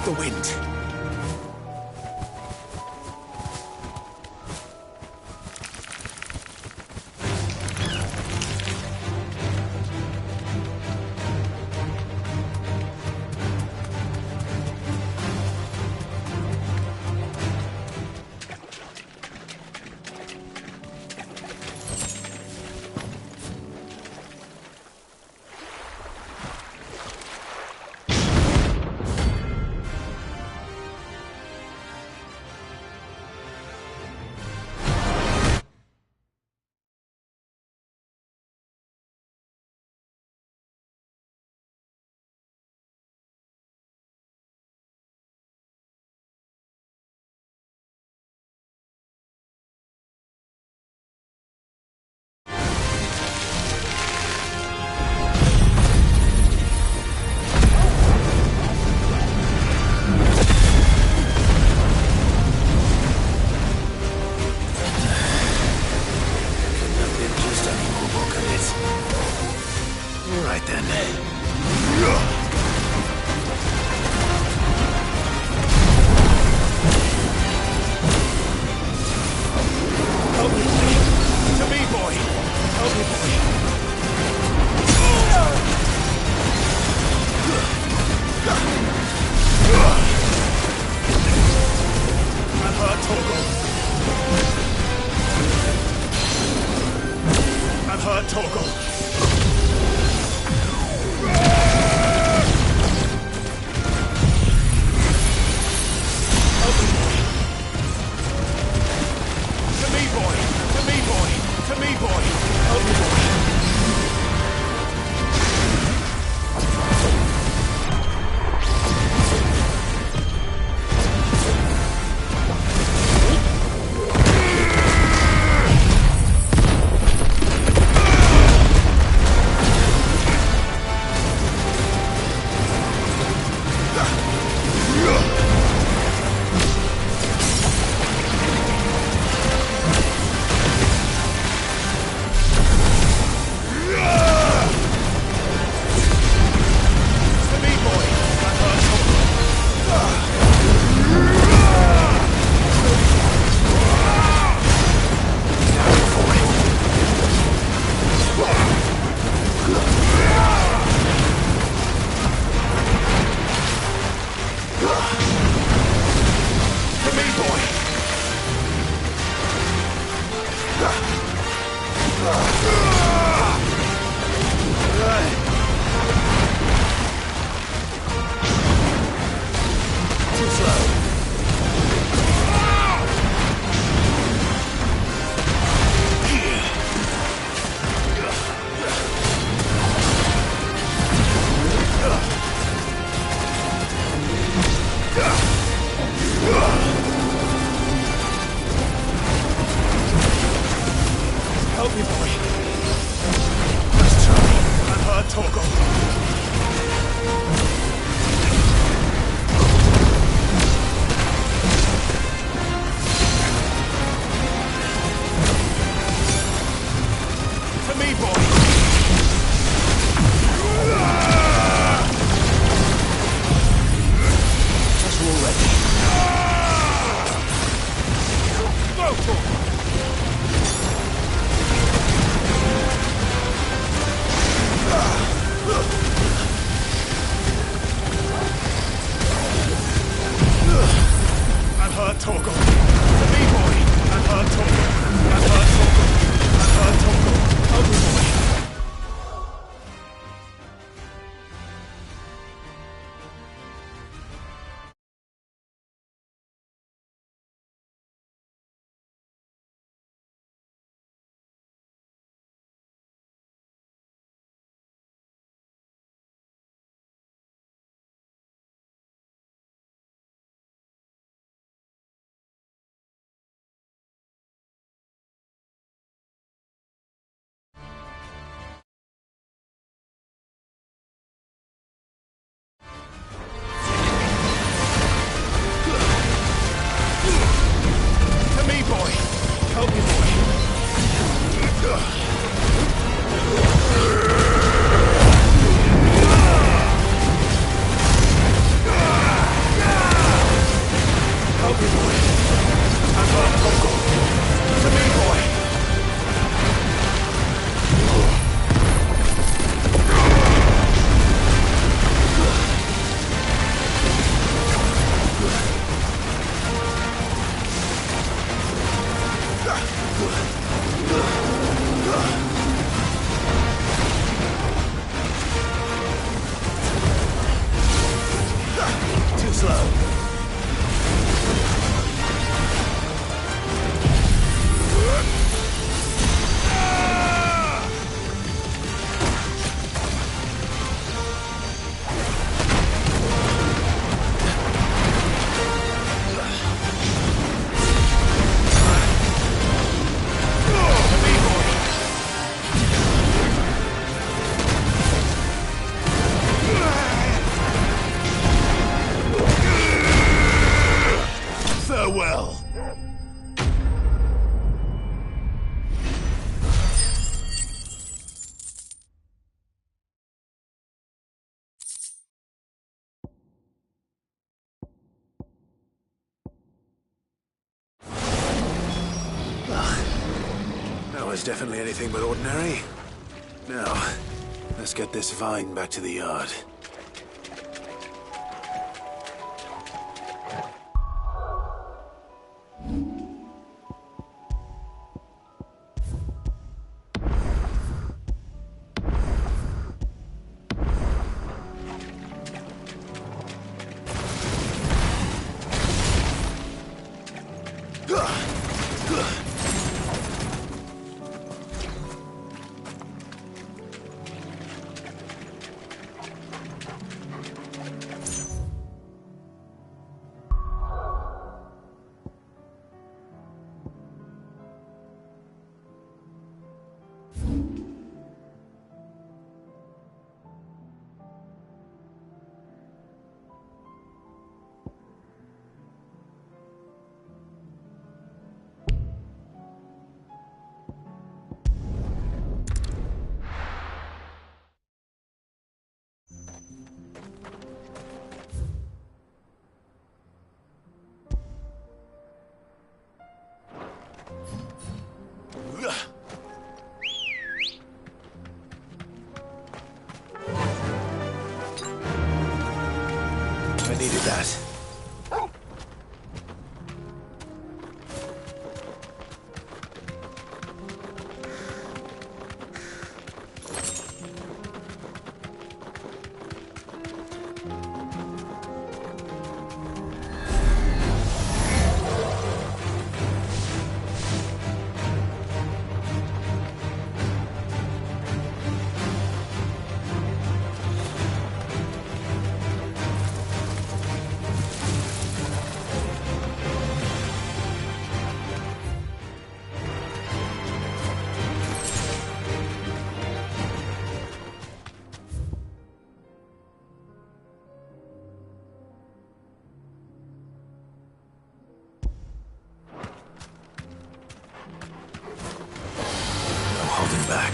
of the wind. I'm hurt, Uncle. To me, boy. Too slow. Farewell. That was definitely anything but ordinary. Now, let's get this vine back to the yard. I needed that. Holding back.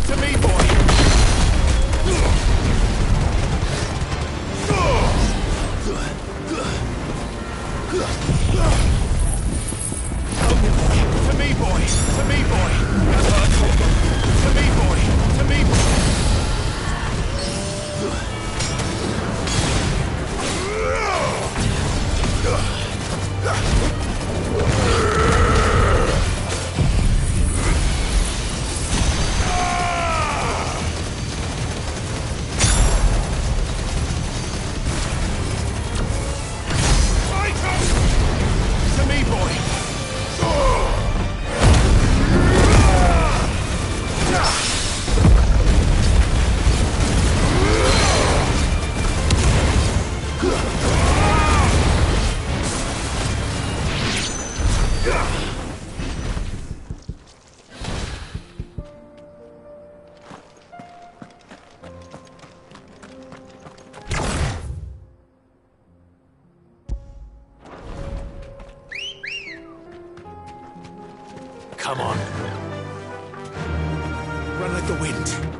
To me, boy. Come on. Run like the wind.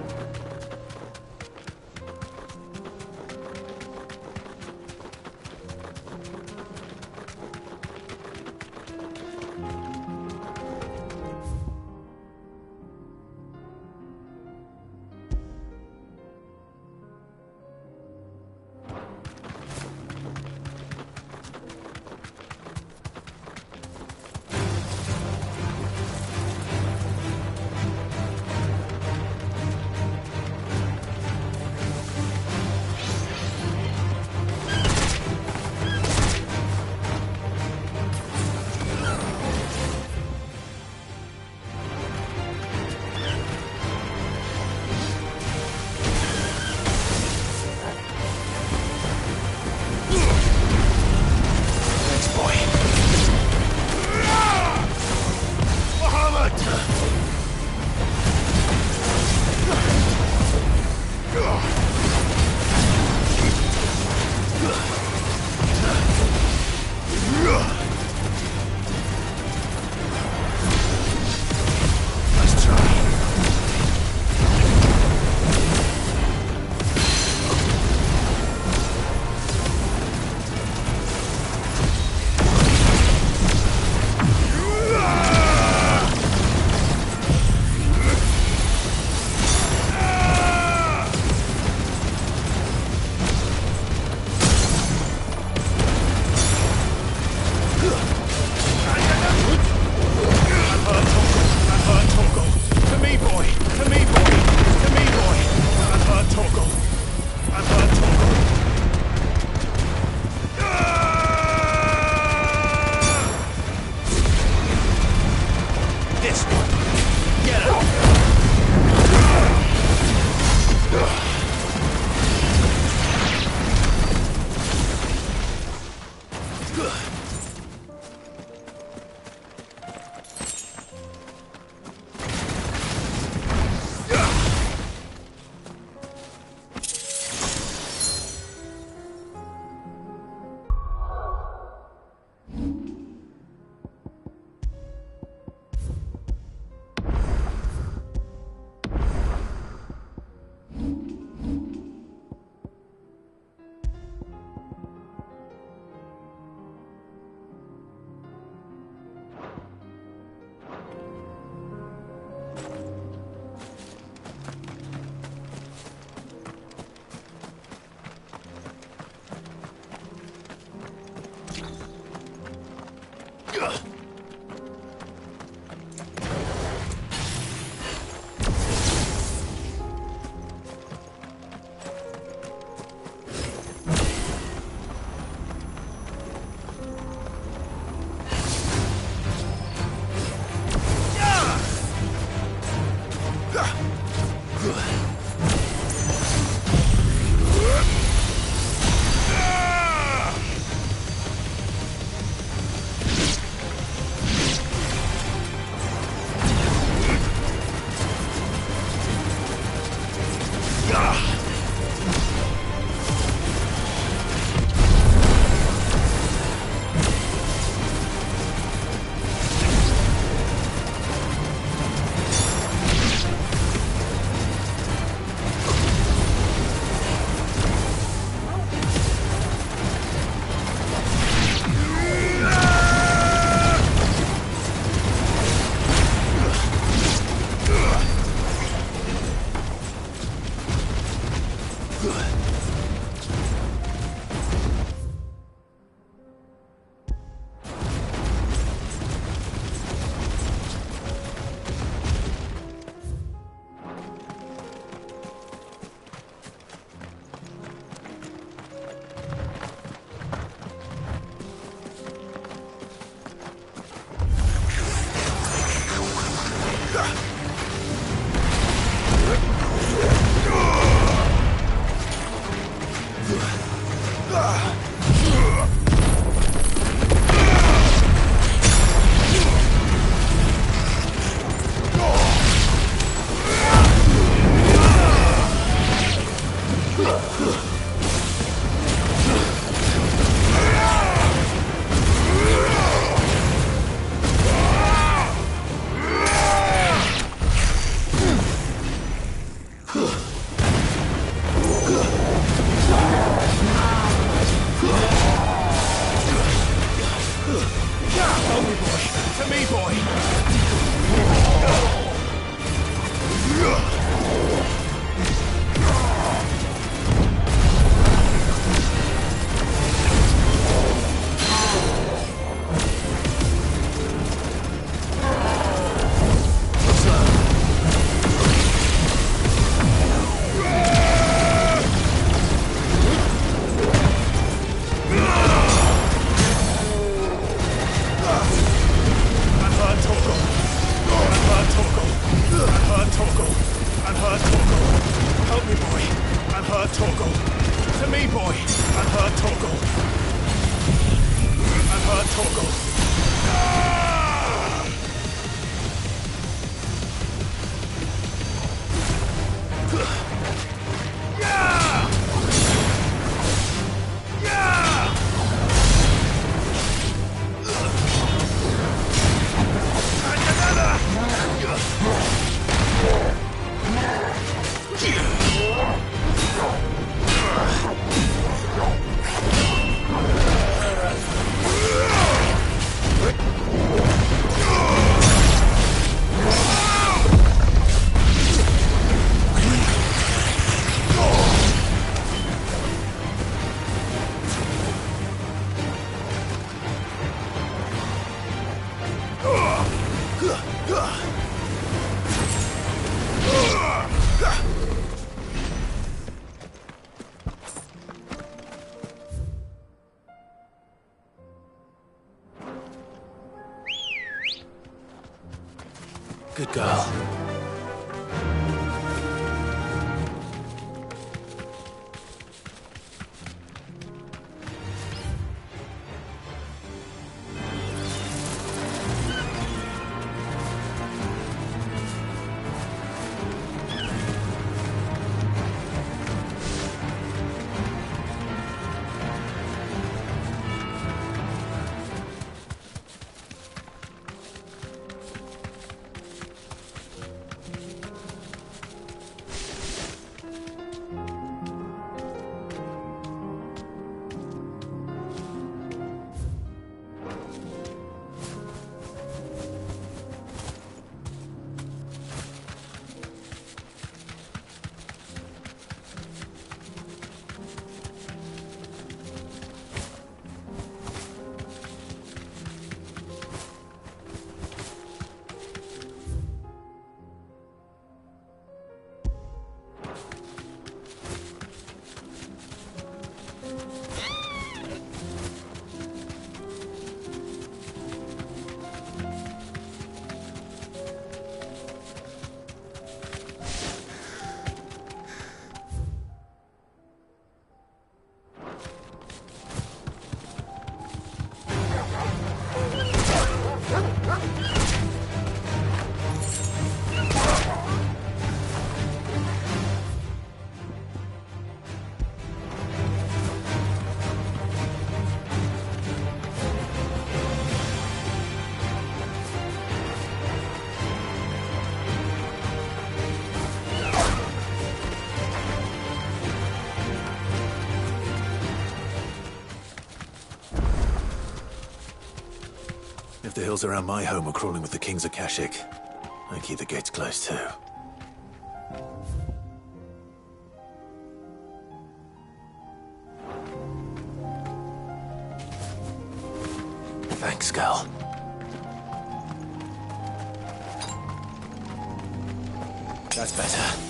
boy! Unhurt Torgal! Unhurt Torgal! Good girl. If the hills around my home are crawling with the King's Akashic, I keep the gates closed too. Thanks, girl. That's better.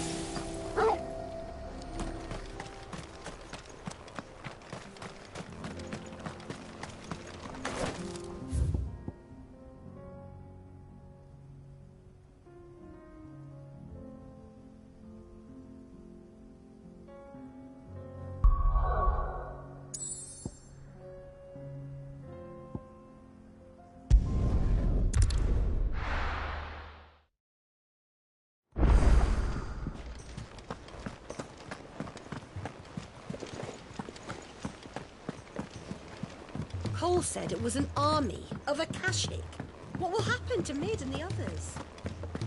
Cole said it was an army of Akashic. What will happen to Mid and the others?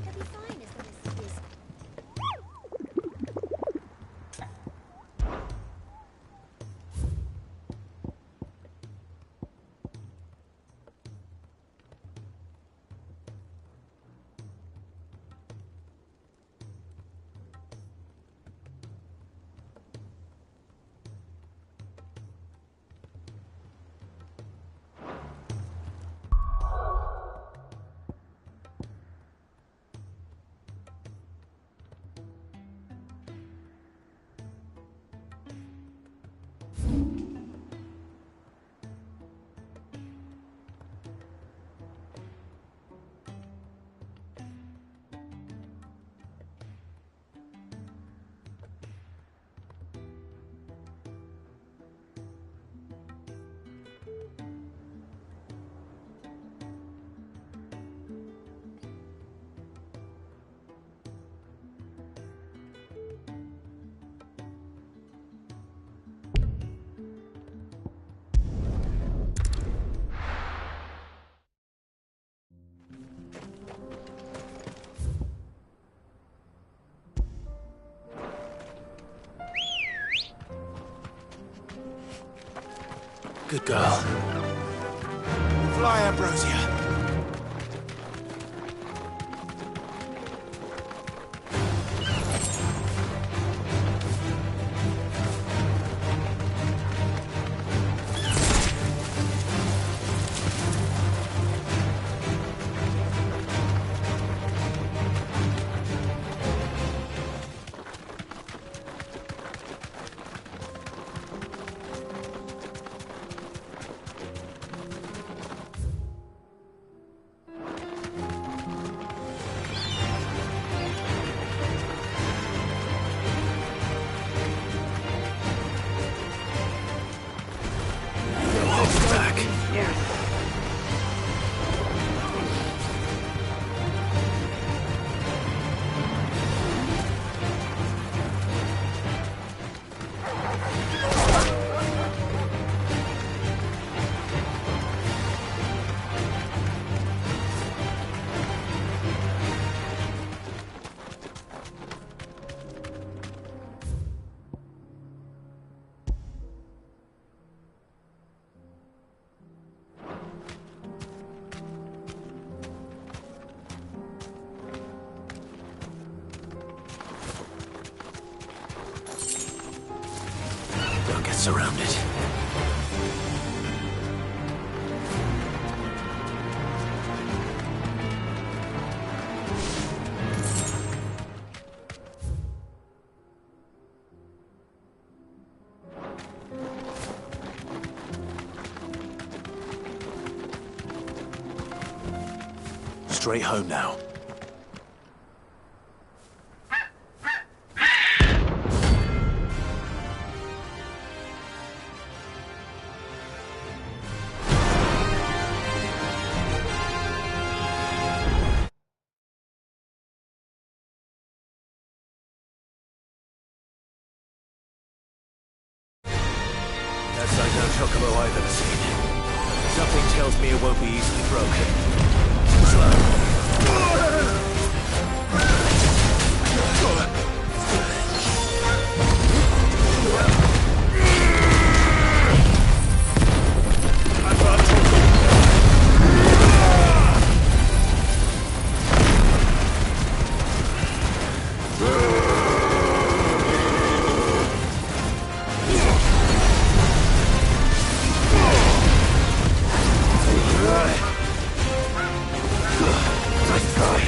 They'll be fine as long as he is. Good girl. Fly, Ambrosia. Surrounded. Straight home now. That's like no chocobo I've ever seen. Something tells me it won't be easily broken. Slow. Nice try.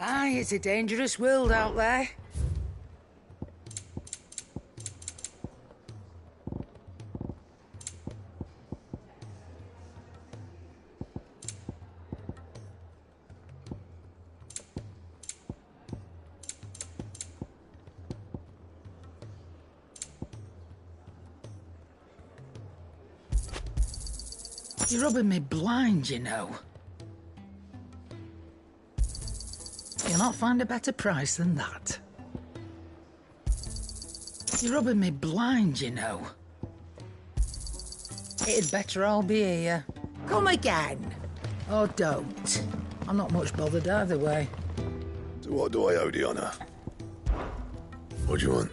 Aye, it's a dangerous world out there. You're rubbing me blind, you know. You'll not find a better price than that. You're rubbing me blind, you know. It'd better all be here. Come again. Or don't. I'm not much bothered either way. So what do I owe the honour? What do you want?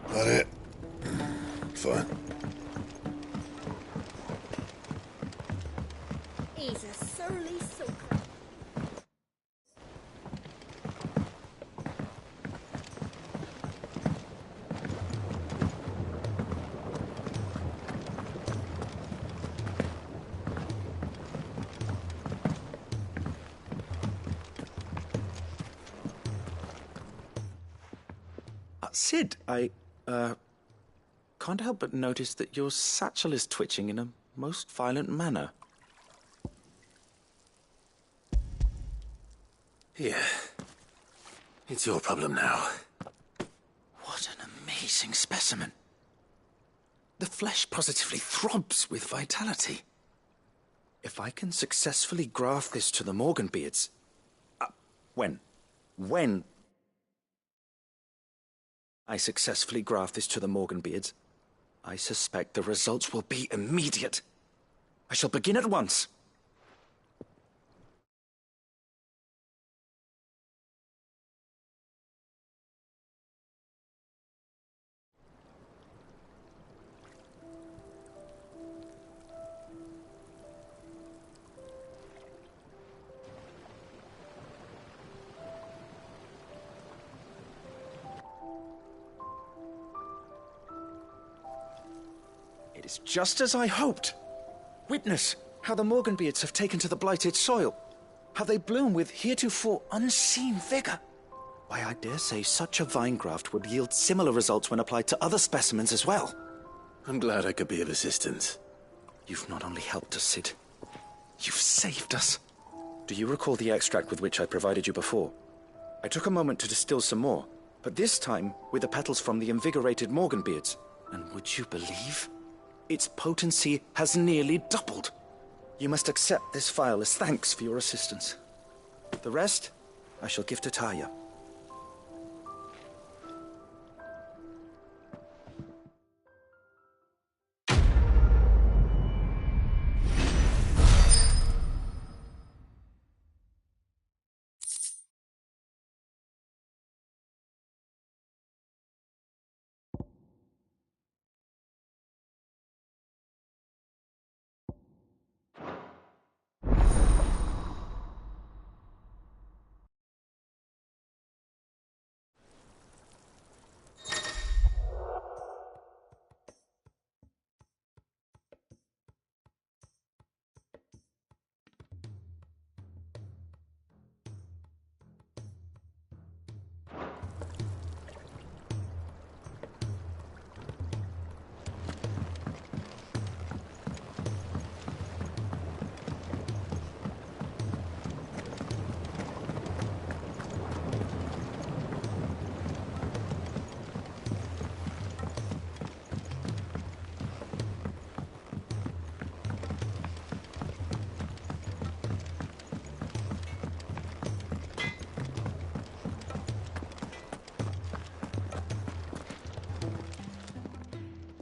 That it? Fine. He's a surly sucker. Sid, can't help but notice that your satchel is twitching in a most violent manner. Here. It's your problem now. What an amazing specimen. The flesh positively throbs with vitality. If I can successfully graft this to the Morganbeards... When I successfully graft this to the Morganbeards, I suspect the results will be immediate. I shall begin at once. It is just as I hoped. Witness how the Morganbeards have taken to the blighted soil. How they bloom with heretofore unseen vigor. Why, I dare say such a vine graft would yield similar results when applied to other specimens as well. I'm glad I could be of assistance. You've not only helped us, Sid. You've saved us. Do you recall the extract with which I provided you before? I took a moment to distill some more, but this time with the petals from the invigorated Morganbeards. And would you believe? Its potency has nearly doubled. You must accept this vial as thanks for your assistance. The rest, I shall give to Taya.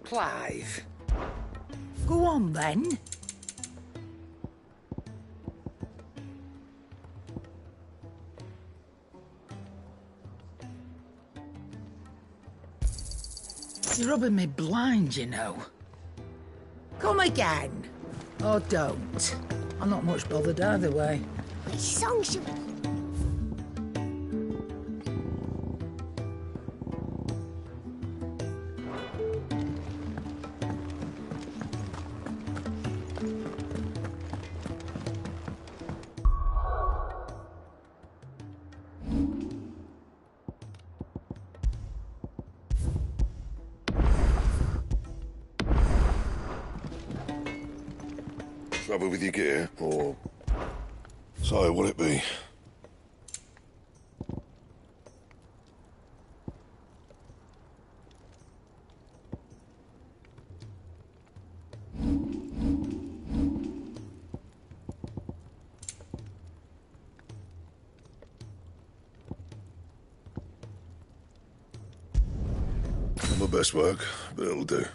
Clive. Go on, then. You're rubbing me blind, you know. Come again. Or don't. I'm not much bothered either way. Which song should we... Trouble with your gear, or... So, what'll it be? Not my best work, but it'll do.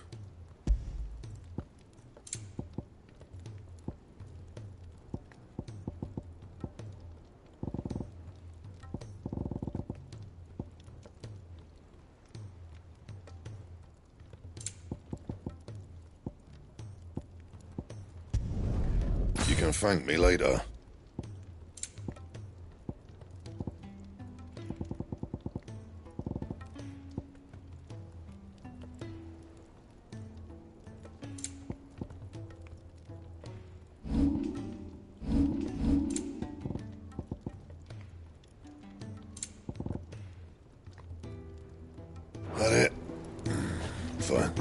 You can thank me later. That it? Fine.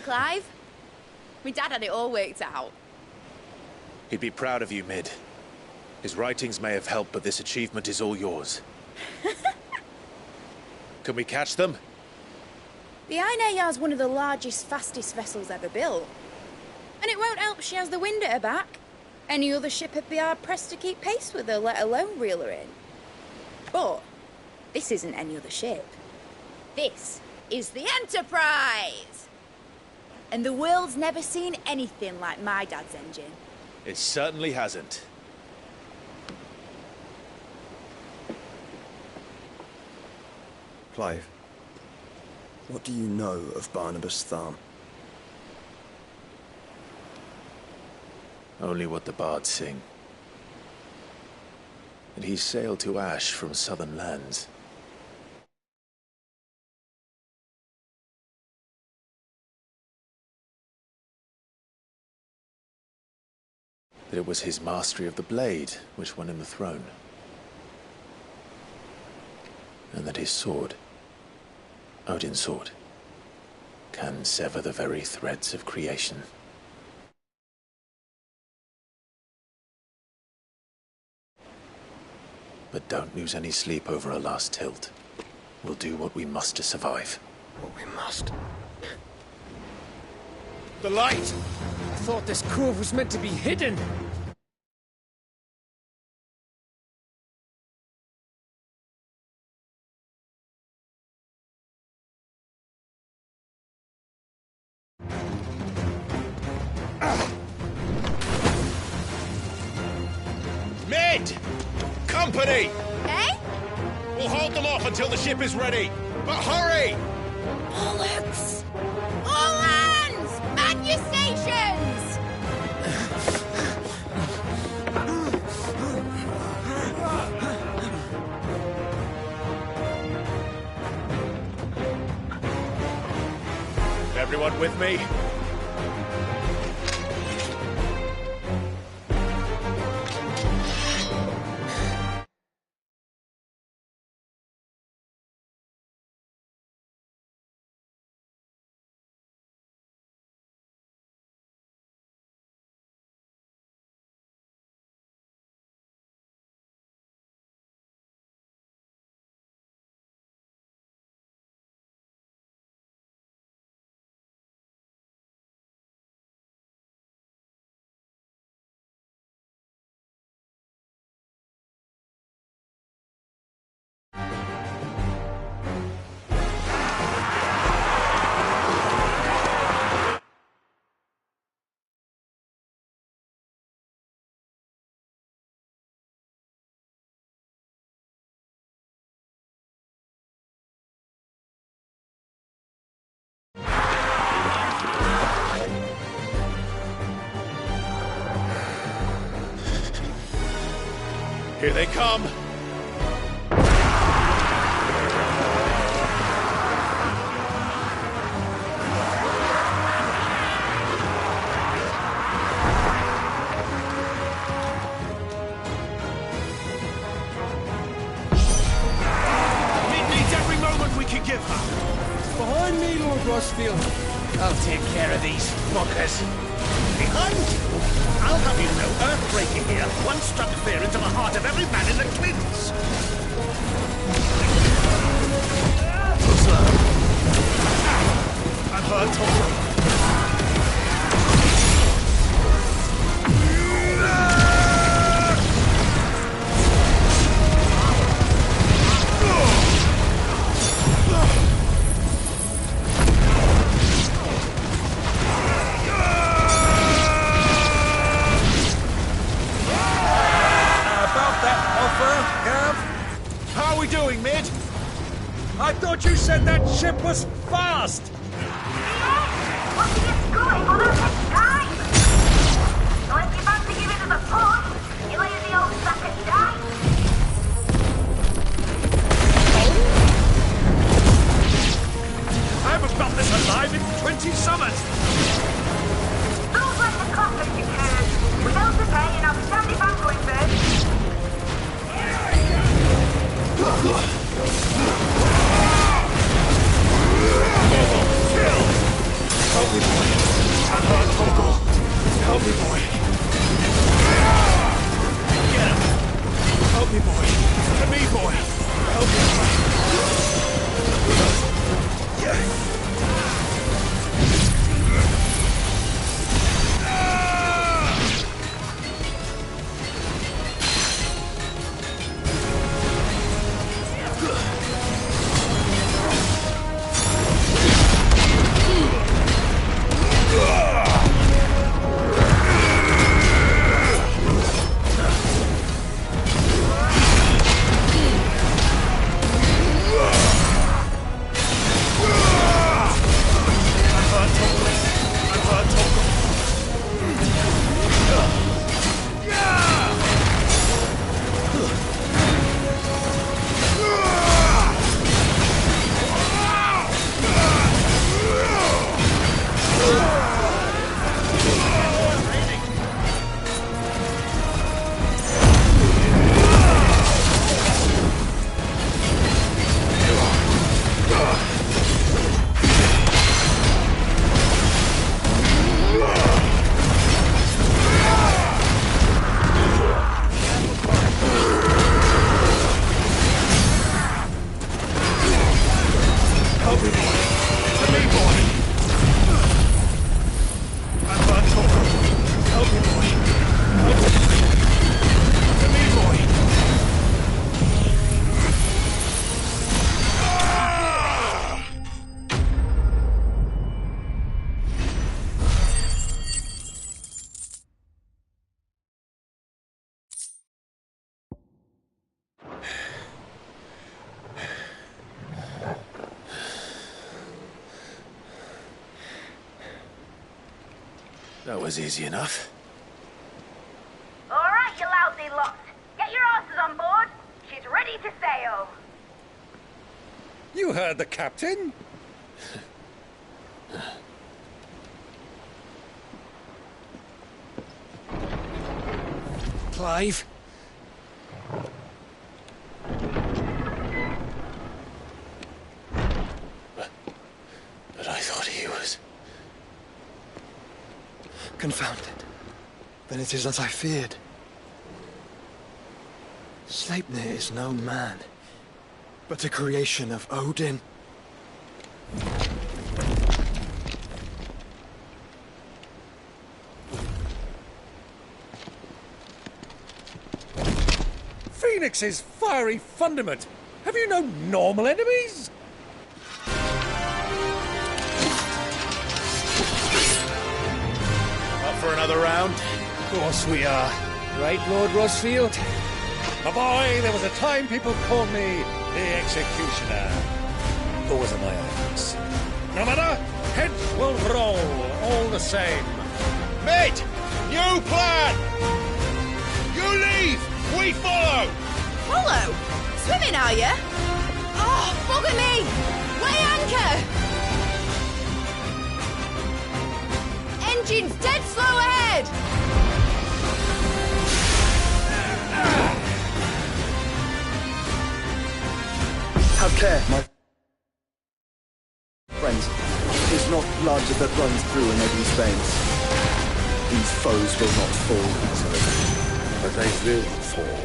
Clive. My dad had it all worked out. He'd be proud of you, Mid. His writings may have helped, but this achievement is all yours. Can we catch them? The Ainayar's one of the largest, fastest vessels ever built. And it won't help she has the wind at her back. Any other ship would be hard-pressed to keep pace with her, let alone reel her in. But this isn't any other ship. This is the Enterprise! And the world's never seen anything like my dad's engine. It certainly hasn't. Clive, what do you know of Barnabas Tham? Only what the bards sing. And he sailed to Ash from southern lands. That it was his mastery of the blade which won him the throne. And that his sword, Odin's sword, can sever the very threads of creation. But don't lose any sleep over our last tilt. We'll do what we must to survive. What we must? The light! I thought this cove was meant to be hidden. Mid! Company! Eh? We'll hold them off until the ship is ready. But hurry! Bollocks! All hands! Man your stations! Everyone with me? Here they come! Mid needs every moment we can give her. Behind me, Lord Rosfield. I'll take care of these fuckers. Behind you? I'll have you know, Earthbreaker here once struck fear into the heart of every man in the Clints. I'm hurt already. How are we doing, Mid? I thought you said that ship was fast! What are you going on at this time? So if you fancy giving us a push, you lay in the old sack and die. I haven't felt this alive in 20 summers! Don't let the coffin be cursed. We don't prepare and I'll be standing back going first. Oh, That was easy enough. All right, you lousy lot. Get your asses on board. She's ready to sail. You heard the captain. Clive. But I thought he was... Confounded. Then it is as I feared. Sleipnir is no man, but a creation of Odin. Phoenix's fiery fundament. Have you no normal enemies? Up for another round? Of course we are. Right, Lord Rosfield? My boy, there was a time people called me the Executioner. Those are my eyes. No matter, heads will roll all the same. Mate! New plan! You leave! We follow! Follow? Swimming, are you? Oh, bugger me! Weigh anchor! Engine's dead slow ahead! Have care, my friends. It is not blood that runs through an Eddie's veins. These foes will not fall easily. But they will fall.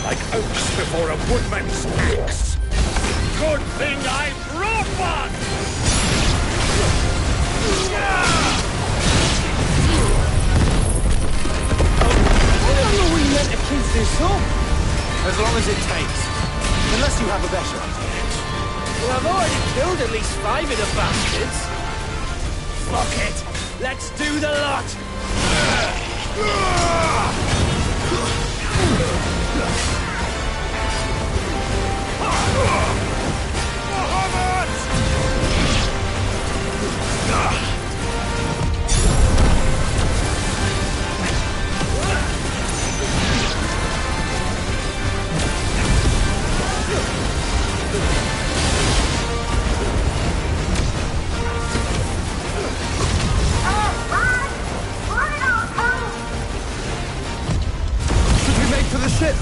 Like oaks before a woodman's axe. Good thing I brought one! How long are we meant to keep this up? As long as it takes. Unless you have a better idea. Well, I've already killed at least 5 of the bastards. Fuck it. Let's do the lot. For the ship!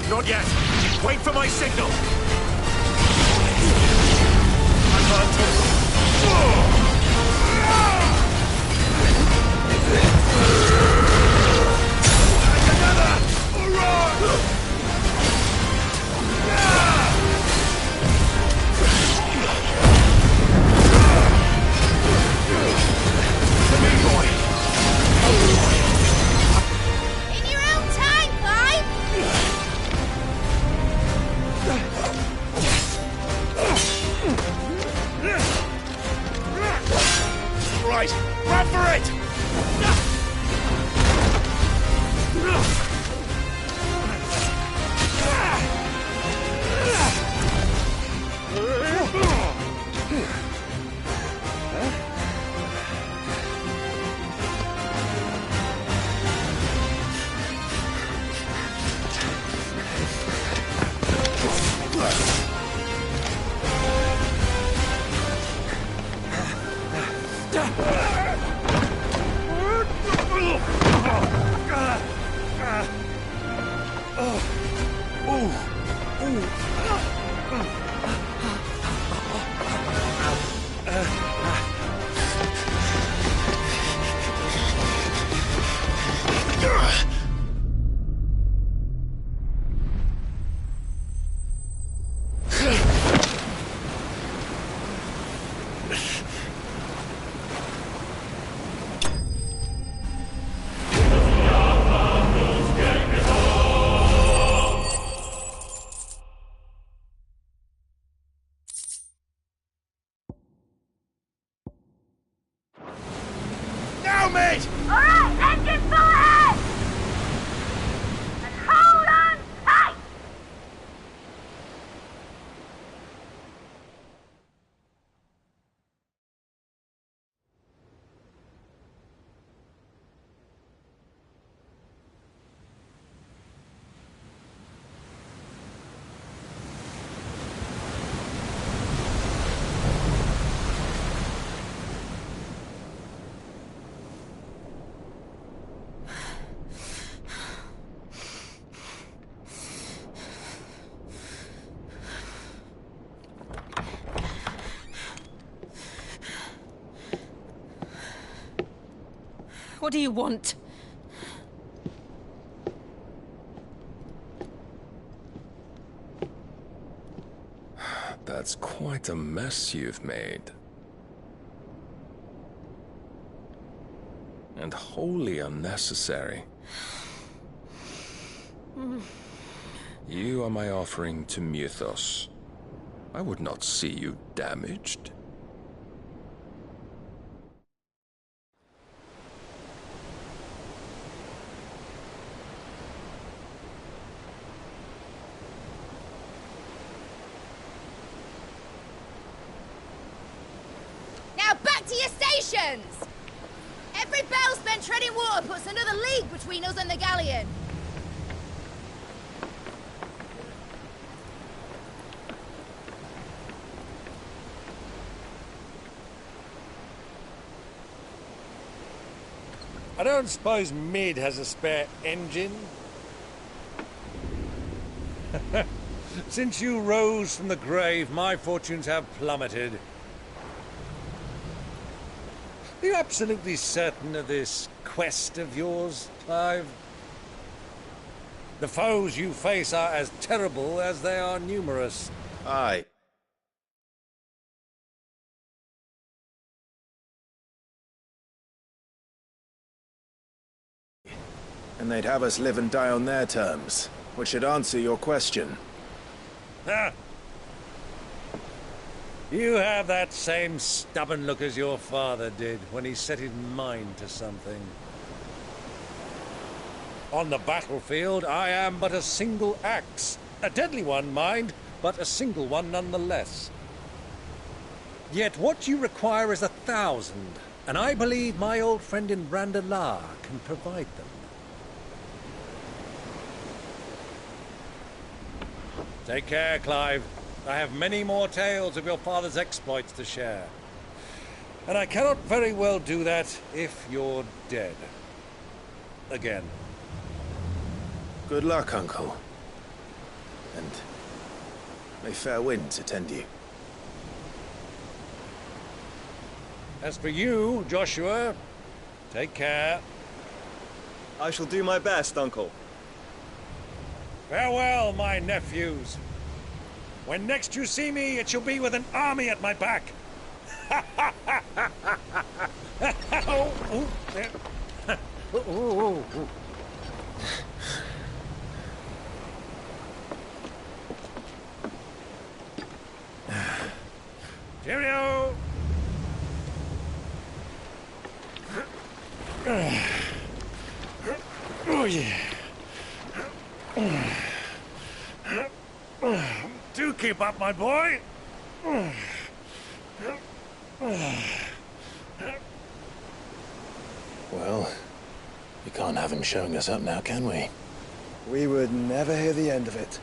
Not yet. Wait for my signal. In your own time, Clive! Right, run for it! Mate! Alright, engine full ahead! And hold on tight! What do you want? That's quite a mess you've made. And wholly unnecessary. You are my offering to Mythos. I would not see you damaged. Now back to your stations! Every bell spent treading water puts another league between us and the galleon. I don't suppose Mid has a spare engine? Since you rose from the grave, my fortunes have plummeted. Are you absolutely certain of this quest of yours, Clive? The foes you face are as terrible as they are numerous. Aye. And they'd have us live and die on their terms, which should answer your question. Ah. You have that same stubborn look as your father did when he set his mind to something. On the battlefield, I am but a single axe. A deadly one, mind, but a single one nonetheless. Yet what you require is 1,000, and I believe my old friend in Brandalar can provide them. Take care, Clive. I have many more tales of your father's exploits to share. And I cannot very well do that if you're dead. Again. Good luck, Uncle. And may fair winds attend you. As for you, Joshua, take care. I shall do my best, Uncle. Farewell, my nephews. When next you see me, it shall be with an army at my back. Cheerio! Oh, yeah. Do keep up, my boy. Well, we can't have him showing us up now, can we? We would never hear the end of it.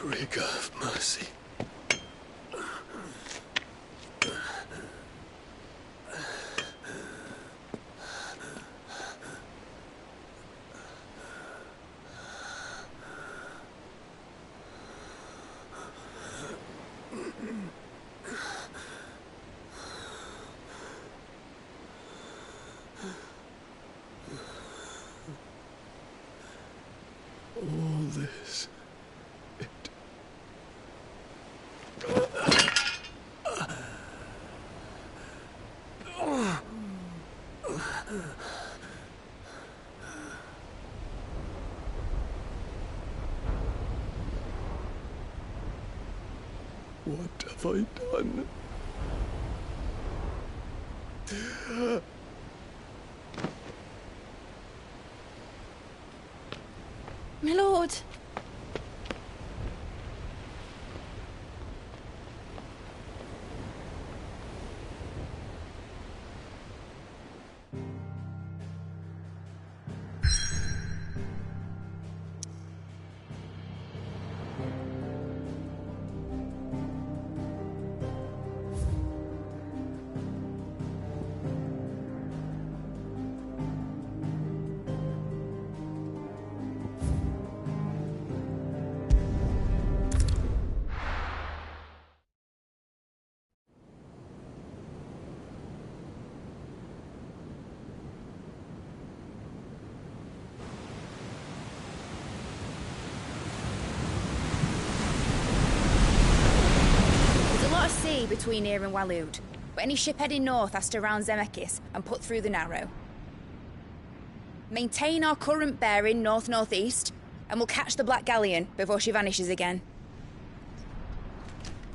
Rigor of mercy. All this. What have I done? good. Between here and Waloed, but any ship heading north has to round Zemeckis and put through the Narrow. Maintain our current bearing north-northeast, and we'll catch the Black Galleon before she vanishes again.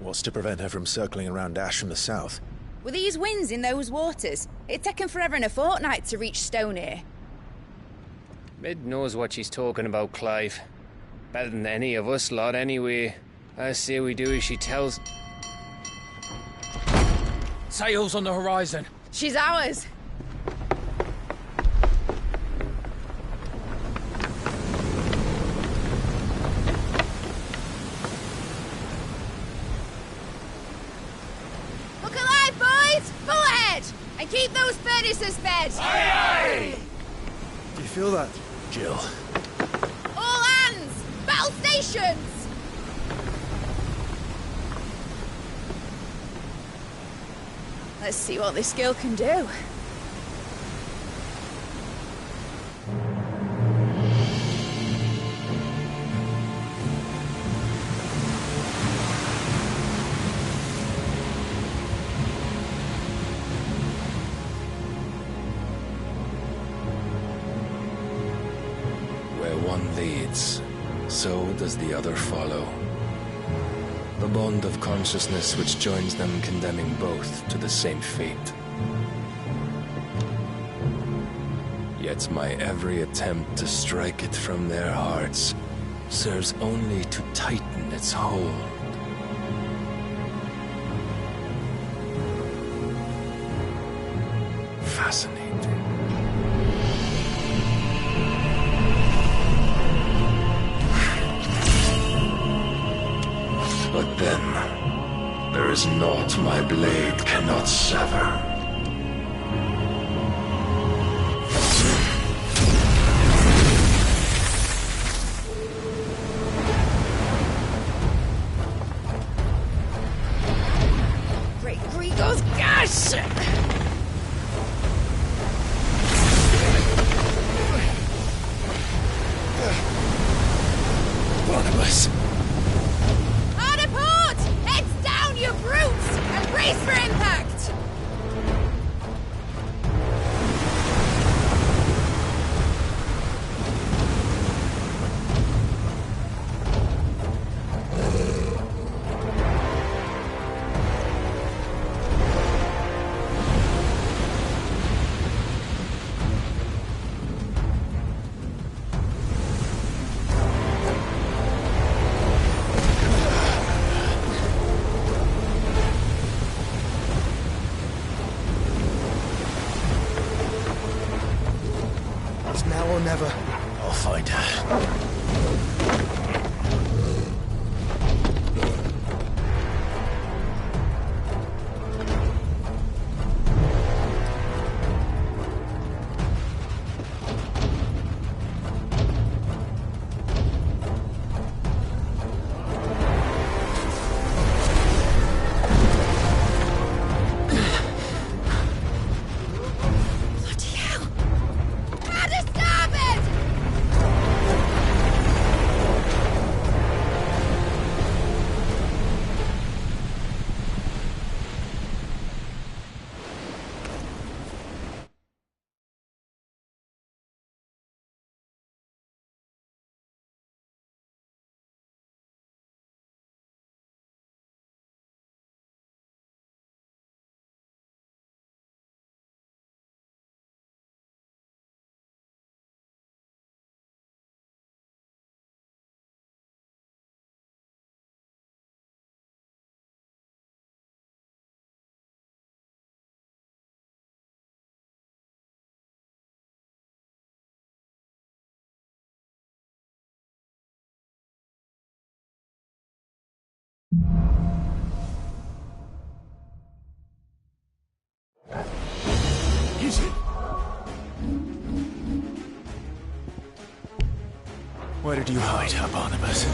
What's to prevent her from circling around Ash from the south? With these winds in those waters, it'd take 'em forever and a fortnight to reach Stonehere. Mid knows what she's talking about, Clive. Better than any of us lot, anyway. I say we do as she tells. Sails on the horizon. She's ours. Look alive, boys! Full ahead! And keep those furnaces fed! Aye, aye! Do you feel that, Jill? All hands! Battle stations! Let's see what this girl can do. Where one leads, so does the other follow. The bond of consciousness which joins them condemning both to the same fate. Yet my every attempt to strike it from their hearts serves only to tighten its hold. Fascinating. But then, there is naught my blade cannot sever. Great Grigor's gas! Barnabas! You brutes! And brace for impact! Is it? Where did you hide her, Barnabas?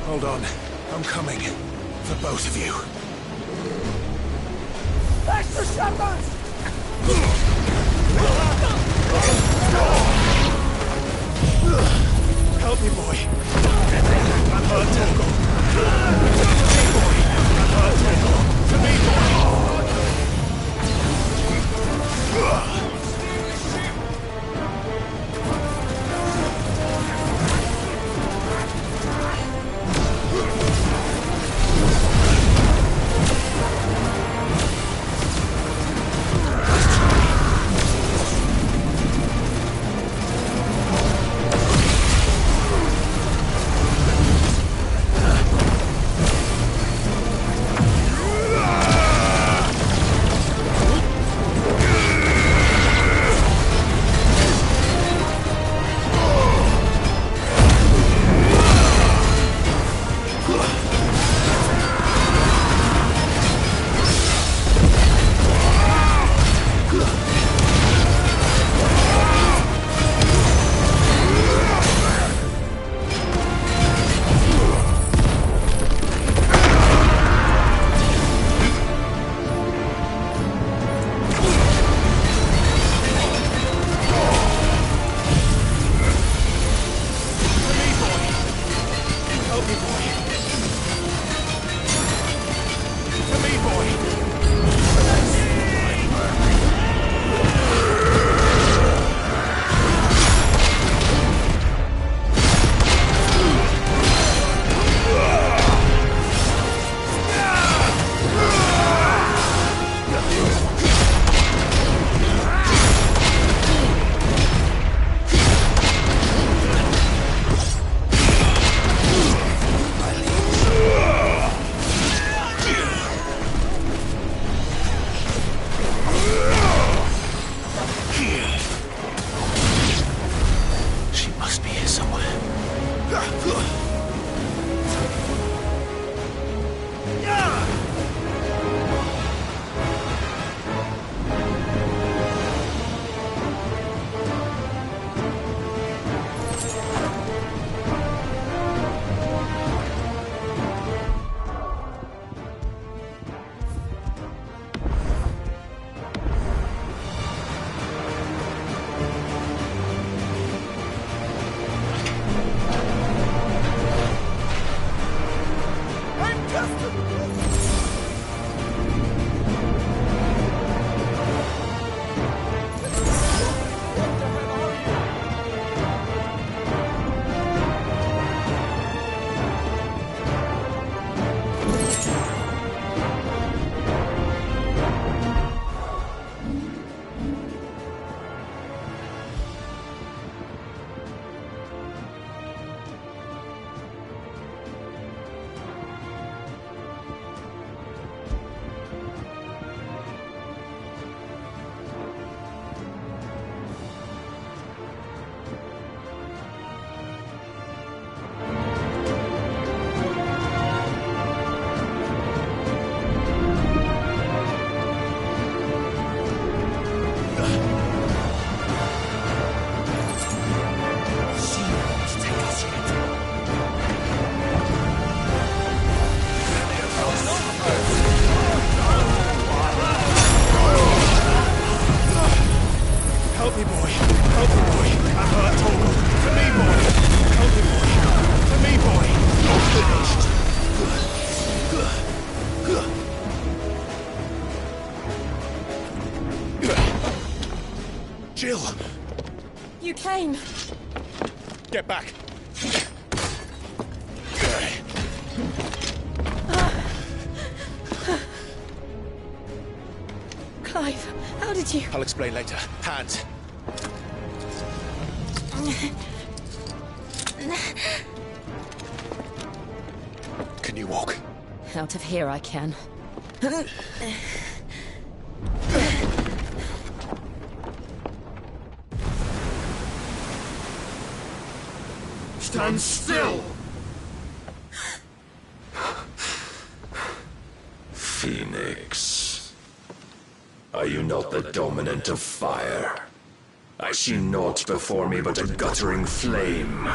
Hold on. I'm coming. For both of you. Extra shepherds! Help me, boy. I'm hurt, Torgal. Hey, boy. I'm hurt, Torgal. To me, boy. Jill! You came. Get back! Clive, how did you... I'll explain later. Hands. Can you walk? Out of here I can. Stand still! Phoenix. Are you not the dominant of fire? I see naught before me but a guttering flame.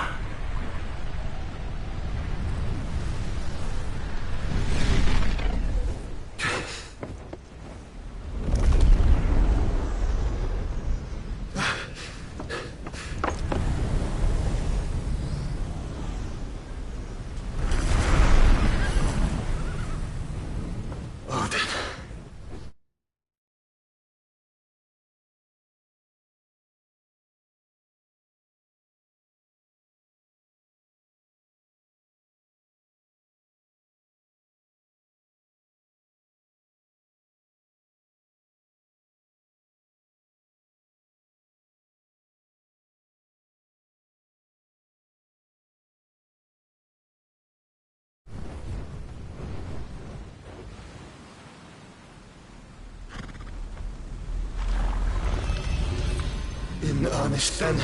In earnest, then.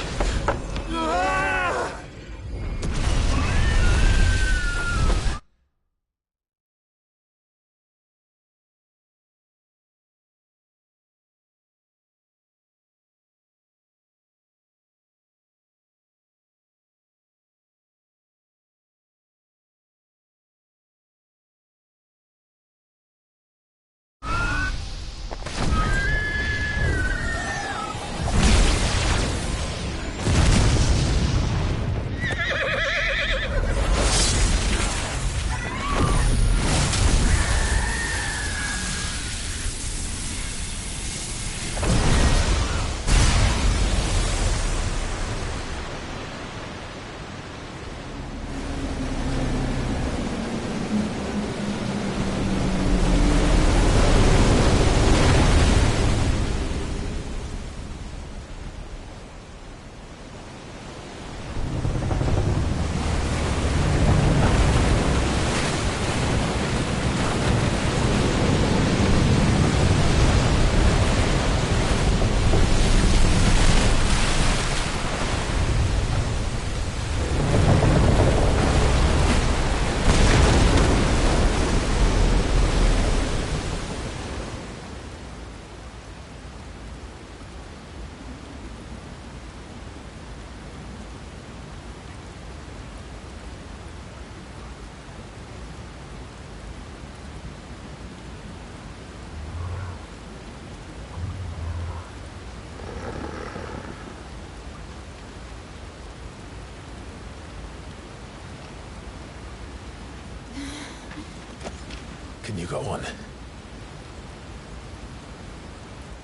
Can you go on?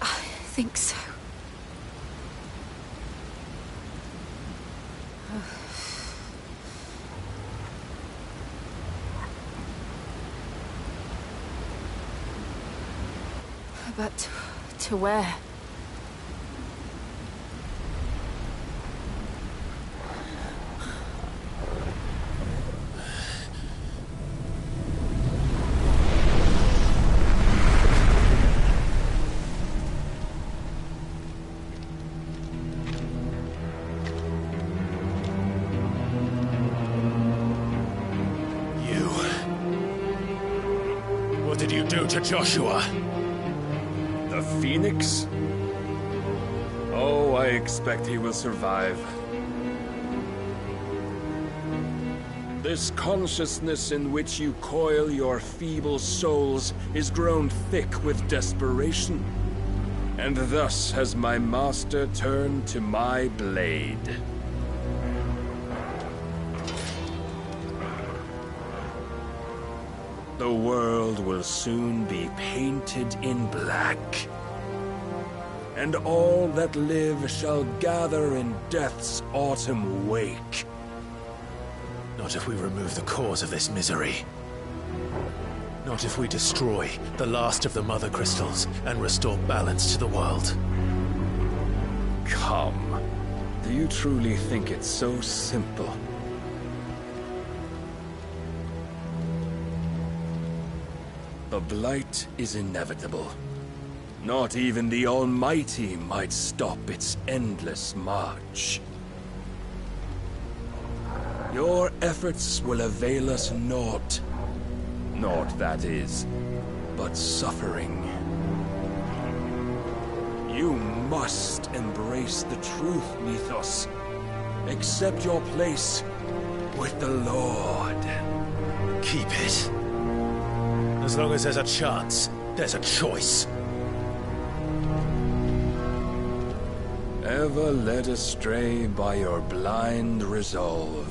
I think so. But to where? What did you do to Joshua? The Phoenix? Oh, I expect he will survive. This consciousness in which you coil your feeble souls is grown thick with desperation. And thus has my master turned to my blade. The world will soon be painted in black. and all that live shall gather in death's autumn wake. Not if we remove the cause of this misery. Not if we destroy the last of the Mother Crystals and restore balance to the world. Come. Do you truly think it's so simple? The blight is inevitable. Not even the Almighty might stop its endless march. Your efforts will avail us naught. Naught, that is, but suffering. You must embrace the truth, Mythos. Accept your place with the Lord. Keep it. As long as there's a chance, there's a choice. Ever led astray by your blind resolve.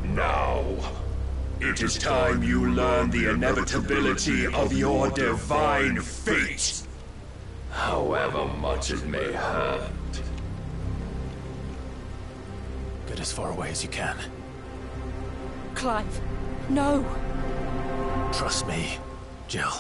Now, it is time you learn the inevitability of your divine fate. However much it may hurt. Get as far away as you can. Clive, no. Trust me, Jill.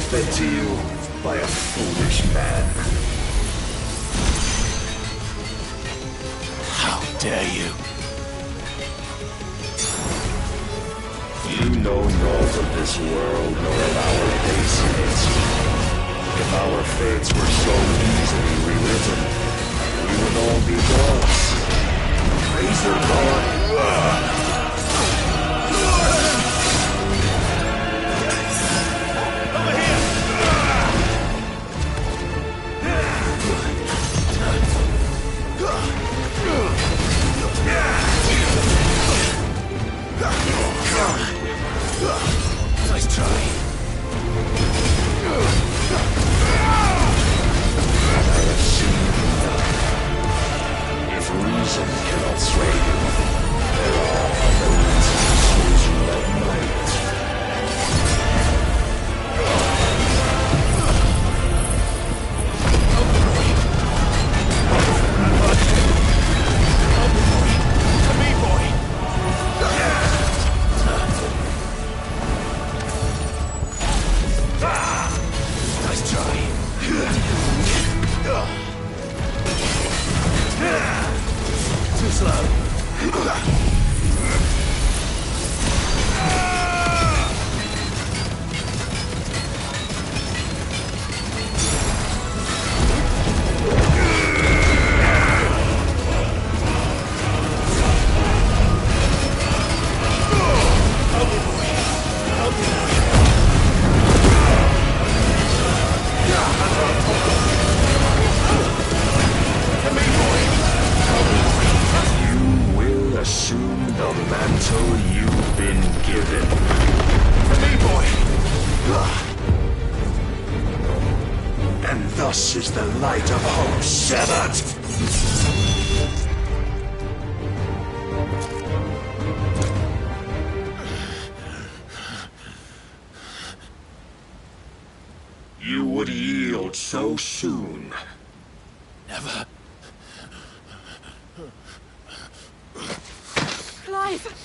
Fed to you by a foolish man. How dare you? You know naught of this world nor of our place in it. If our fates were so easily rewritten, we would all be gods. Praise the Lord. Nice try. I have seen enough. If reason cannot sway you, there are other reasons chosen that might. Too slow. Assume the mantle you've been given. For me, boy! And thus is the light of hope severed! failed so soon. Never. Clive!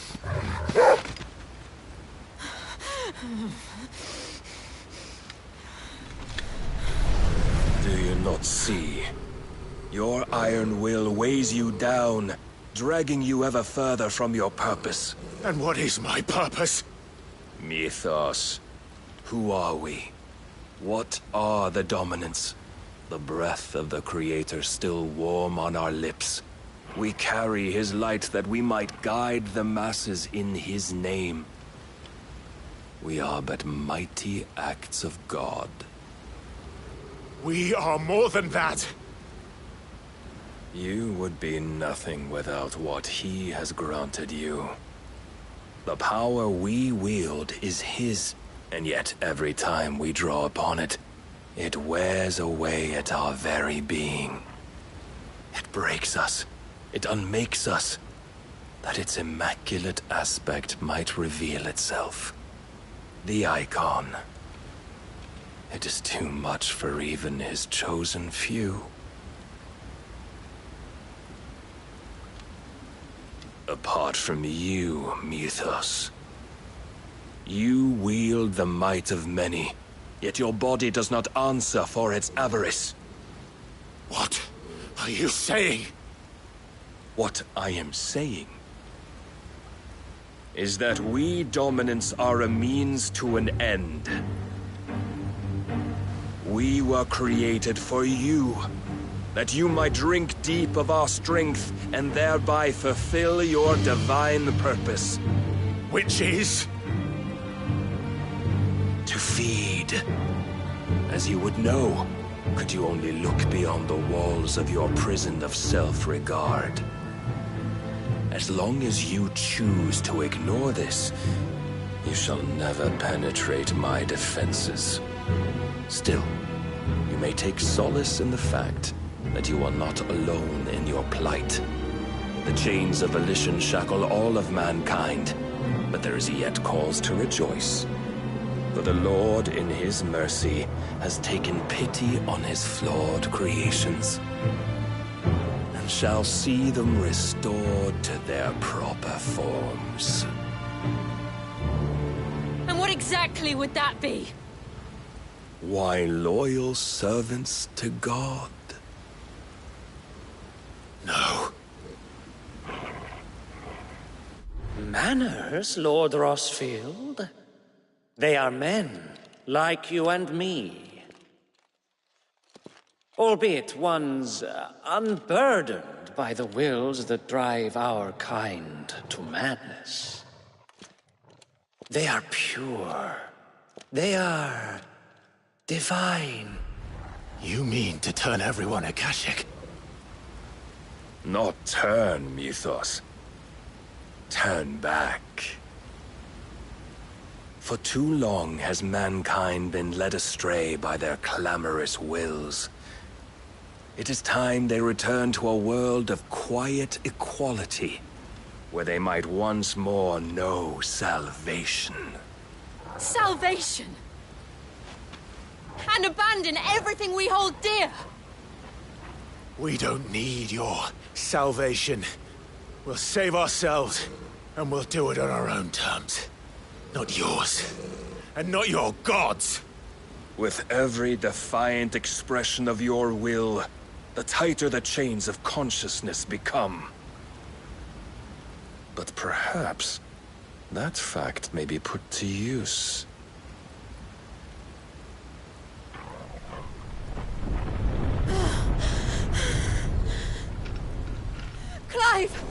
Do you not see? Your iron will weighs you down, dragging you ever further from your purpose. And what is my purpose? Mythos. Who are we? What are the dominants? The breath of the Creator still warm on our lips. We carry his light that we might guide the masses in his name. We are but mighty acts of God. We are more than that. You would be nothing without what he has granted you. The power we wield is his, and yet every time we draw upon it, it wears away at our very being. It breaks us. It unmakes us, that its immaculate aspect might reveal itself. The icon. It is too much for even his chosen few. Apart from you, Mythos. You wield the might of many, yet your body does not answer for its avarice. What are you saying? What I am saying is that we dominants are a means to an end. We were created for you, that you might drink deep of our strength and thereby fulfill your divine purpose. Which is? To feed. As you would know, could you only look beyond the walls of your prison of self-regard. As long as you choose to ignore this, you shall never penetrate my defenses. Still, you may take solace in the fact that you are not alone in your plight. The chains of volition shackle all of mankind, but there is yet cause to rejoice. For the Lord, in his mercy, has taken pity on his flawed creations, and shall see them restored to their proper forms. And what exactly would that be? Why, loyal servants to God. No. Manners, Lord Rossfield? They are men, like you and me. Albeit ones unburdened by the wills that drive our kind to madness. They are pure. They are divine. You mean to turn everyone Akashic? Not turn, Mythos. Turn back. For too long has mankind been led astray by their clamorous wills. It is time they return to a world of quiet equality, where they might once more know salvation. Salvation! And abandon everything we hold dear! We don't need your salvation. We'll save ourselves, and we'll do it on our own terms. Not yours, and not your gods. With every defiant expression of your will, the tighter the chains of consciousness become. But perhaps that fact may be put to use. Clive!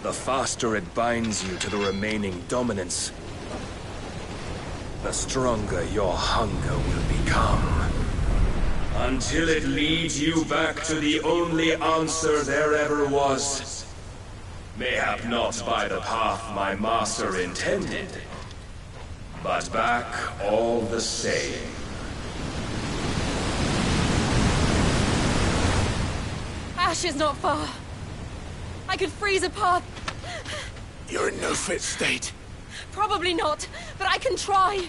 The faster it binds you to the remaining dominance, the stronger your hunger will become. Until it leads you back to the only answer there ever was. Mayhap not by the path my master intended, but back all the same. Ash is not far. I could freeze a path. You're in no fit state. Probably not, but I can try.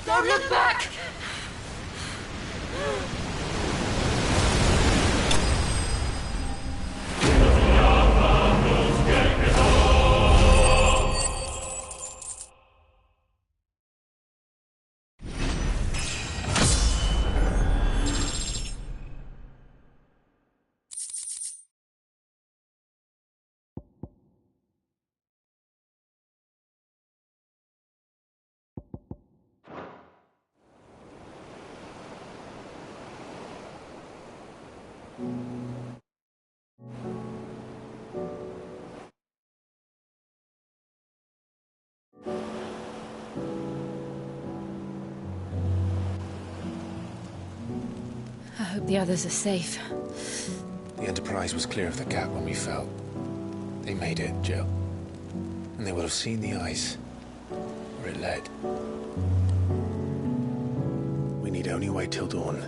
Don't look back! I hope the others are safe. The Enterprise was clear of the gap when we fell. They made it, Jill. And they will have seen the ice where it led. We need only wait till dawn.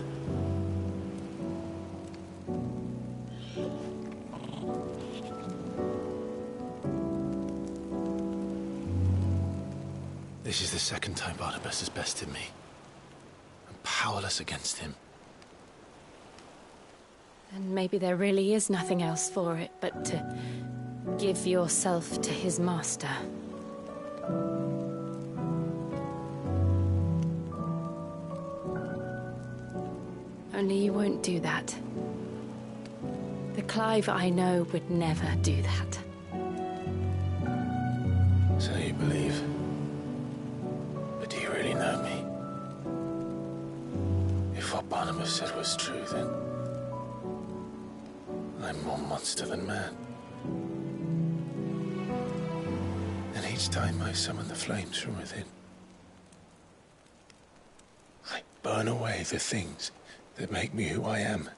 This is the second time Barnabas has bested me. I'm powerless against him. And maybe there really is nothing else for it but to give yourself to his master. Only you won't do that. The Clive I know would never do that. So you believe? But do you really know me? If what Barnabas said was true, then I'm more monster than man. And each time I summon the flames from within, I burn away the things that make me who I am.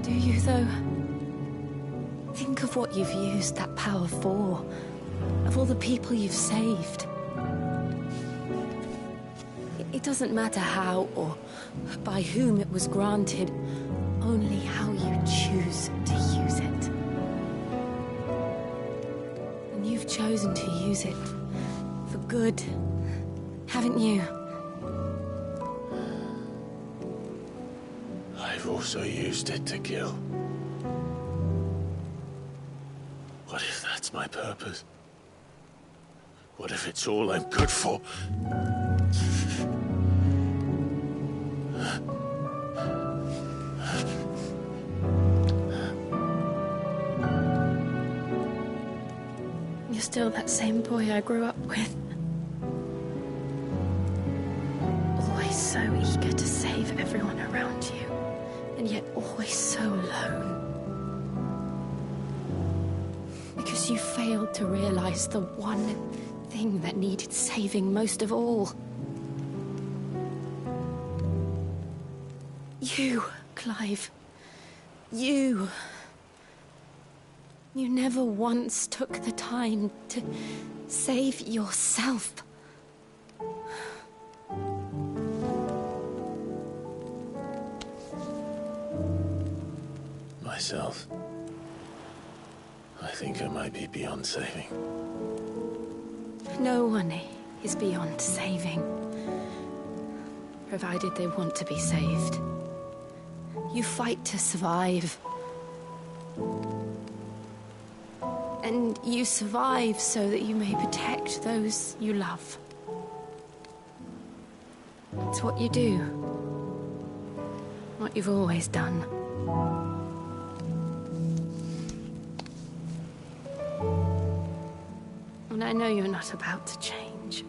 Do you, though? Think of what you've used that power for. Of all the people you've saved. It doesn't matter how or by whom it was granted, only how you choose to use it. And you've chosen to use it for good, haven't you? I've also used it to kill. What if that's my purpose? What if it's all I'm good for? You're still that same boy I grew up with. Always so eager to save everyone around you, and yet always so alone. Because you failed to realize the one thing that needed saving most of all. You, Clive. You. You never once took the time to save yourself. Myself? I think I might be beyond saving. No one is beyond saving, provided they want to be saved. You fight to survive. And you survive so that you may protect those you love. It's what you do. What you've always done. And I know you're not about to change.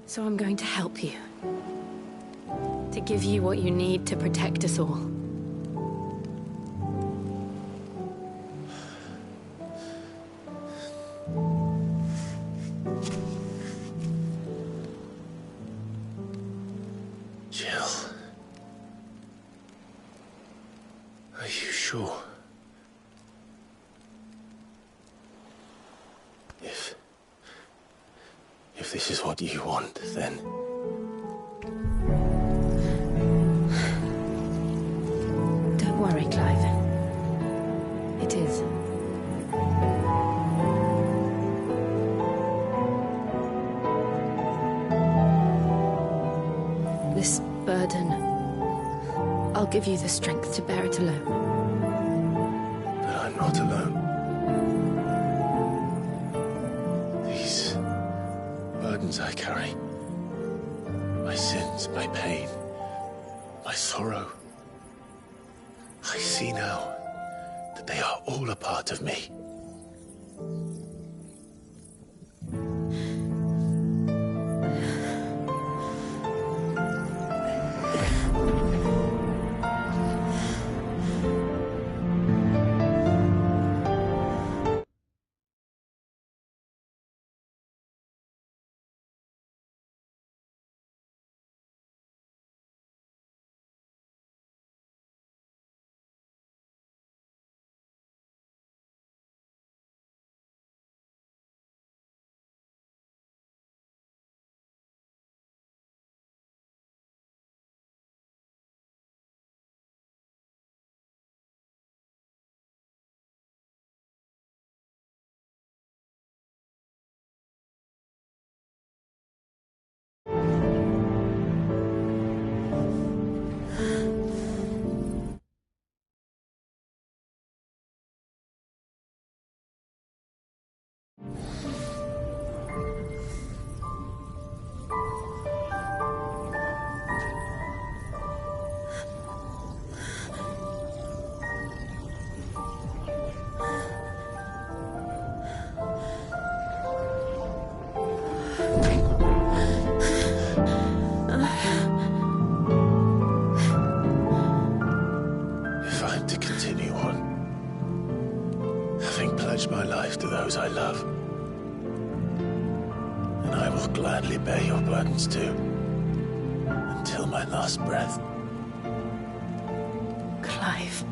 So I'm going to help you. To give you what you need to protect us all. Jill. Are you sure? what you want, then. Don't worry, Clive. It is. This burden, I'll give you the strength to bear it alone. But I'm not alone. These burdens I carry, my sins, my pain, my sorrow, I see now that they are all a part of me. If I'm to continue on, having pledged my life to those I love, then I will gladly bear your burdens too, until my last breath. Clive.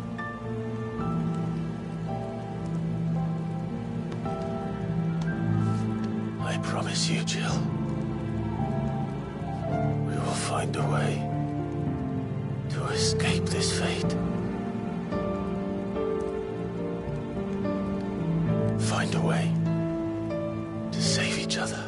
I promise you, Jill, we will find a way to escape this fate. Find a way to save each other.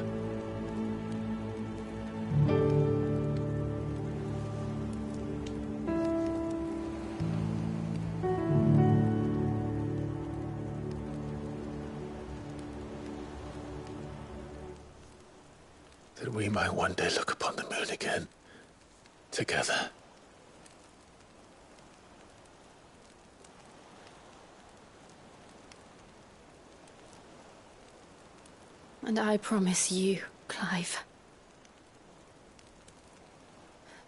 That we might one day look upon the moon again, together. And I promise you, Clive,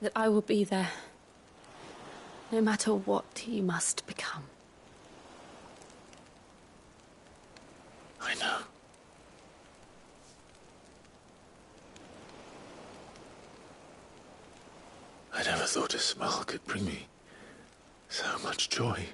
that I will be there, no matter what you must become. I know. I never thought a smile could bring me so much joy.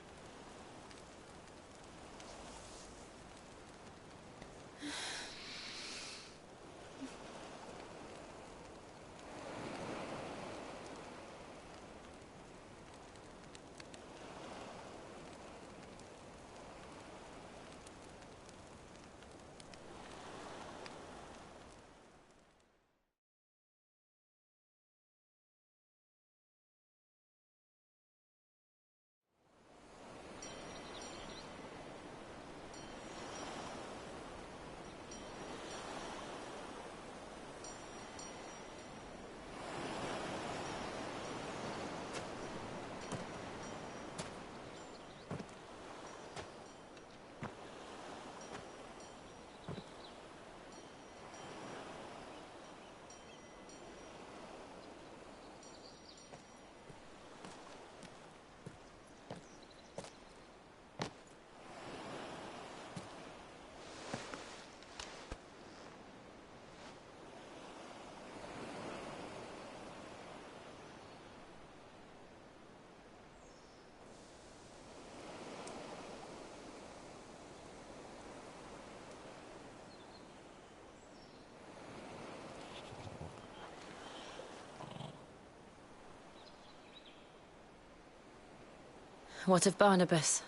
What of Barnabas?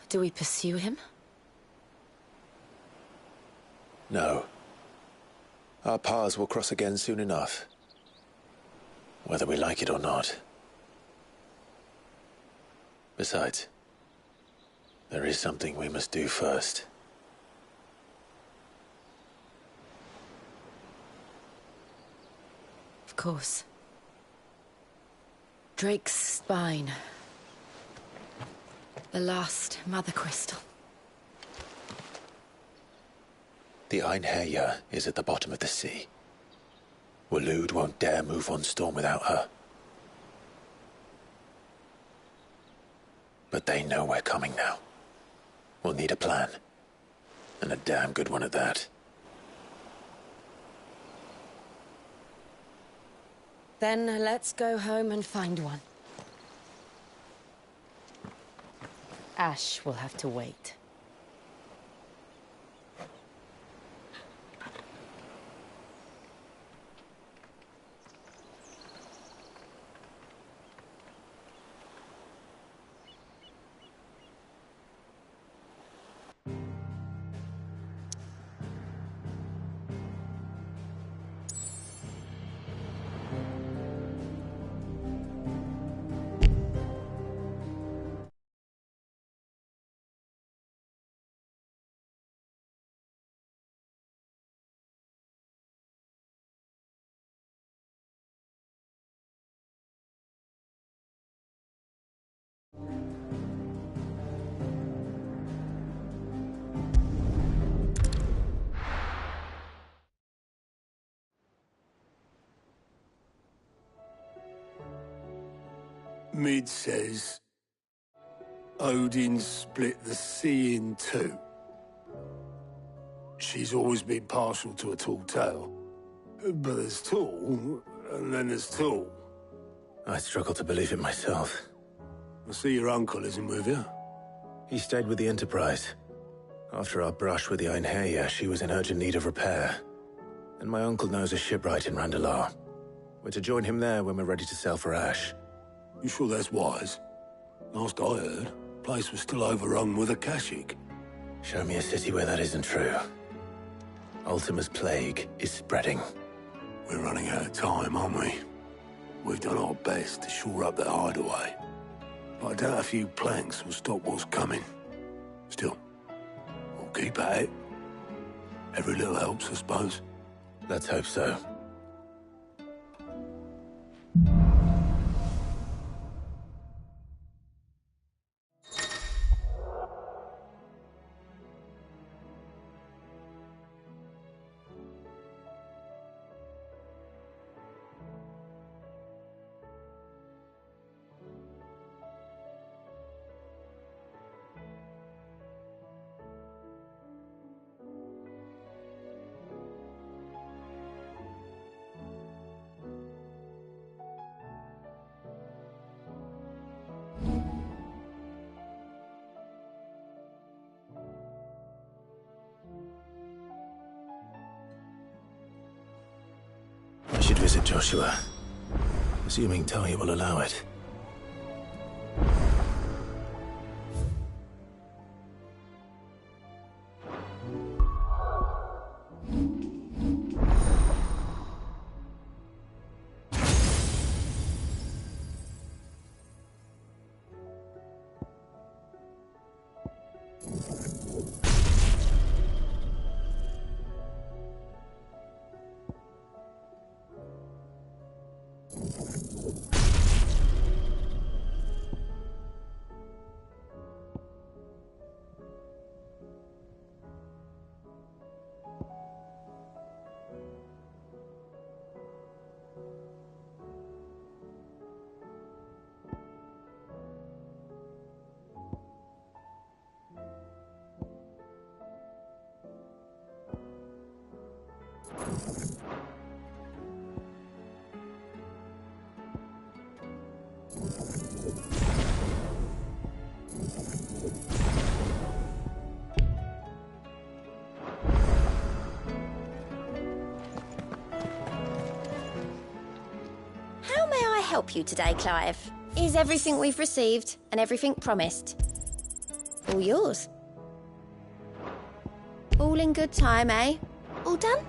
Do we pursue him? No. Our paths will cross again soon enough. Whether we like it or not. Besides, there is something we must do first. Of course. Drake's spine. The last mother crystal. The Einherjar is at the bottom of the sea. Waloed won't dare move on Storm without her. But they know we're coming now. We'll need a plan. And a damn good one at that. Then let's go home and find one. Ash will have to wait. Mid says Odin split the sea in two. She's always been partial to a tall tale. But there's tall, and then there's tall. I struggle to believe it myself. I see your uncle isn't with you. He stayed with the Enterprise. After our brush with the Einherjar, she was in urgent need of repair. And my uncle knows a shipwright in Randalar. We're to join him there when we're ready to sail for Ash. You sure that's wise? Last I heard, the place was still overrun with Akashic. Show me a city where that isn't true. Ultima's plague is spreading. We're running out of time, aren't we? We've done our best to shore up that hideaway. But I doubt a few planks will stop what's coming. Still, we'll keep at it. Every little helps, I suppose. Let's hope so. I should visit Joshua, assuming Talia will allow it. How may I help you today, Clive? Here's everything we've received and everything promised. All yours. All in good time, eh? All done?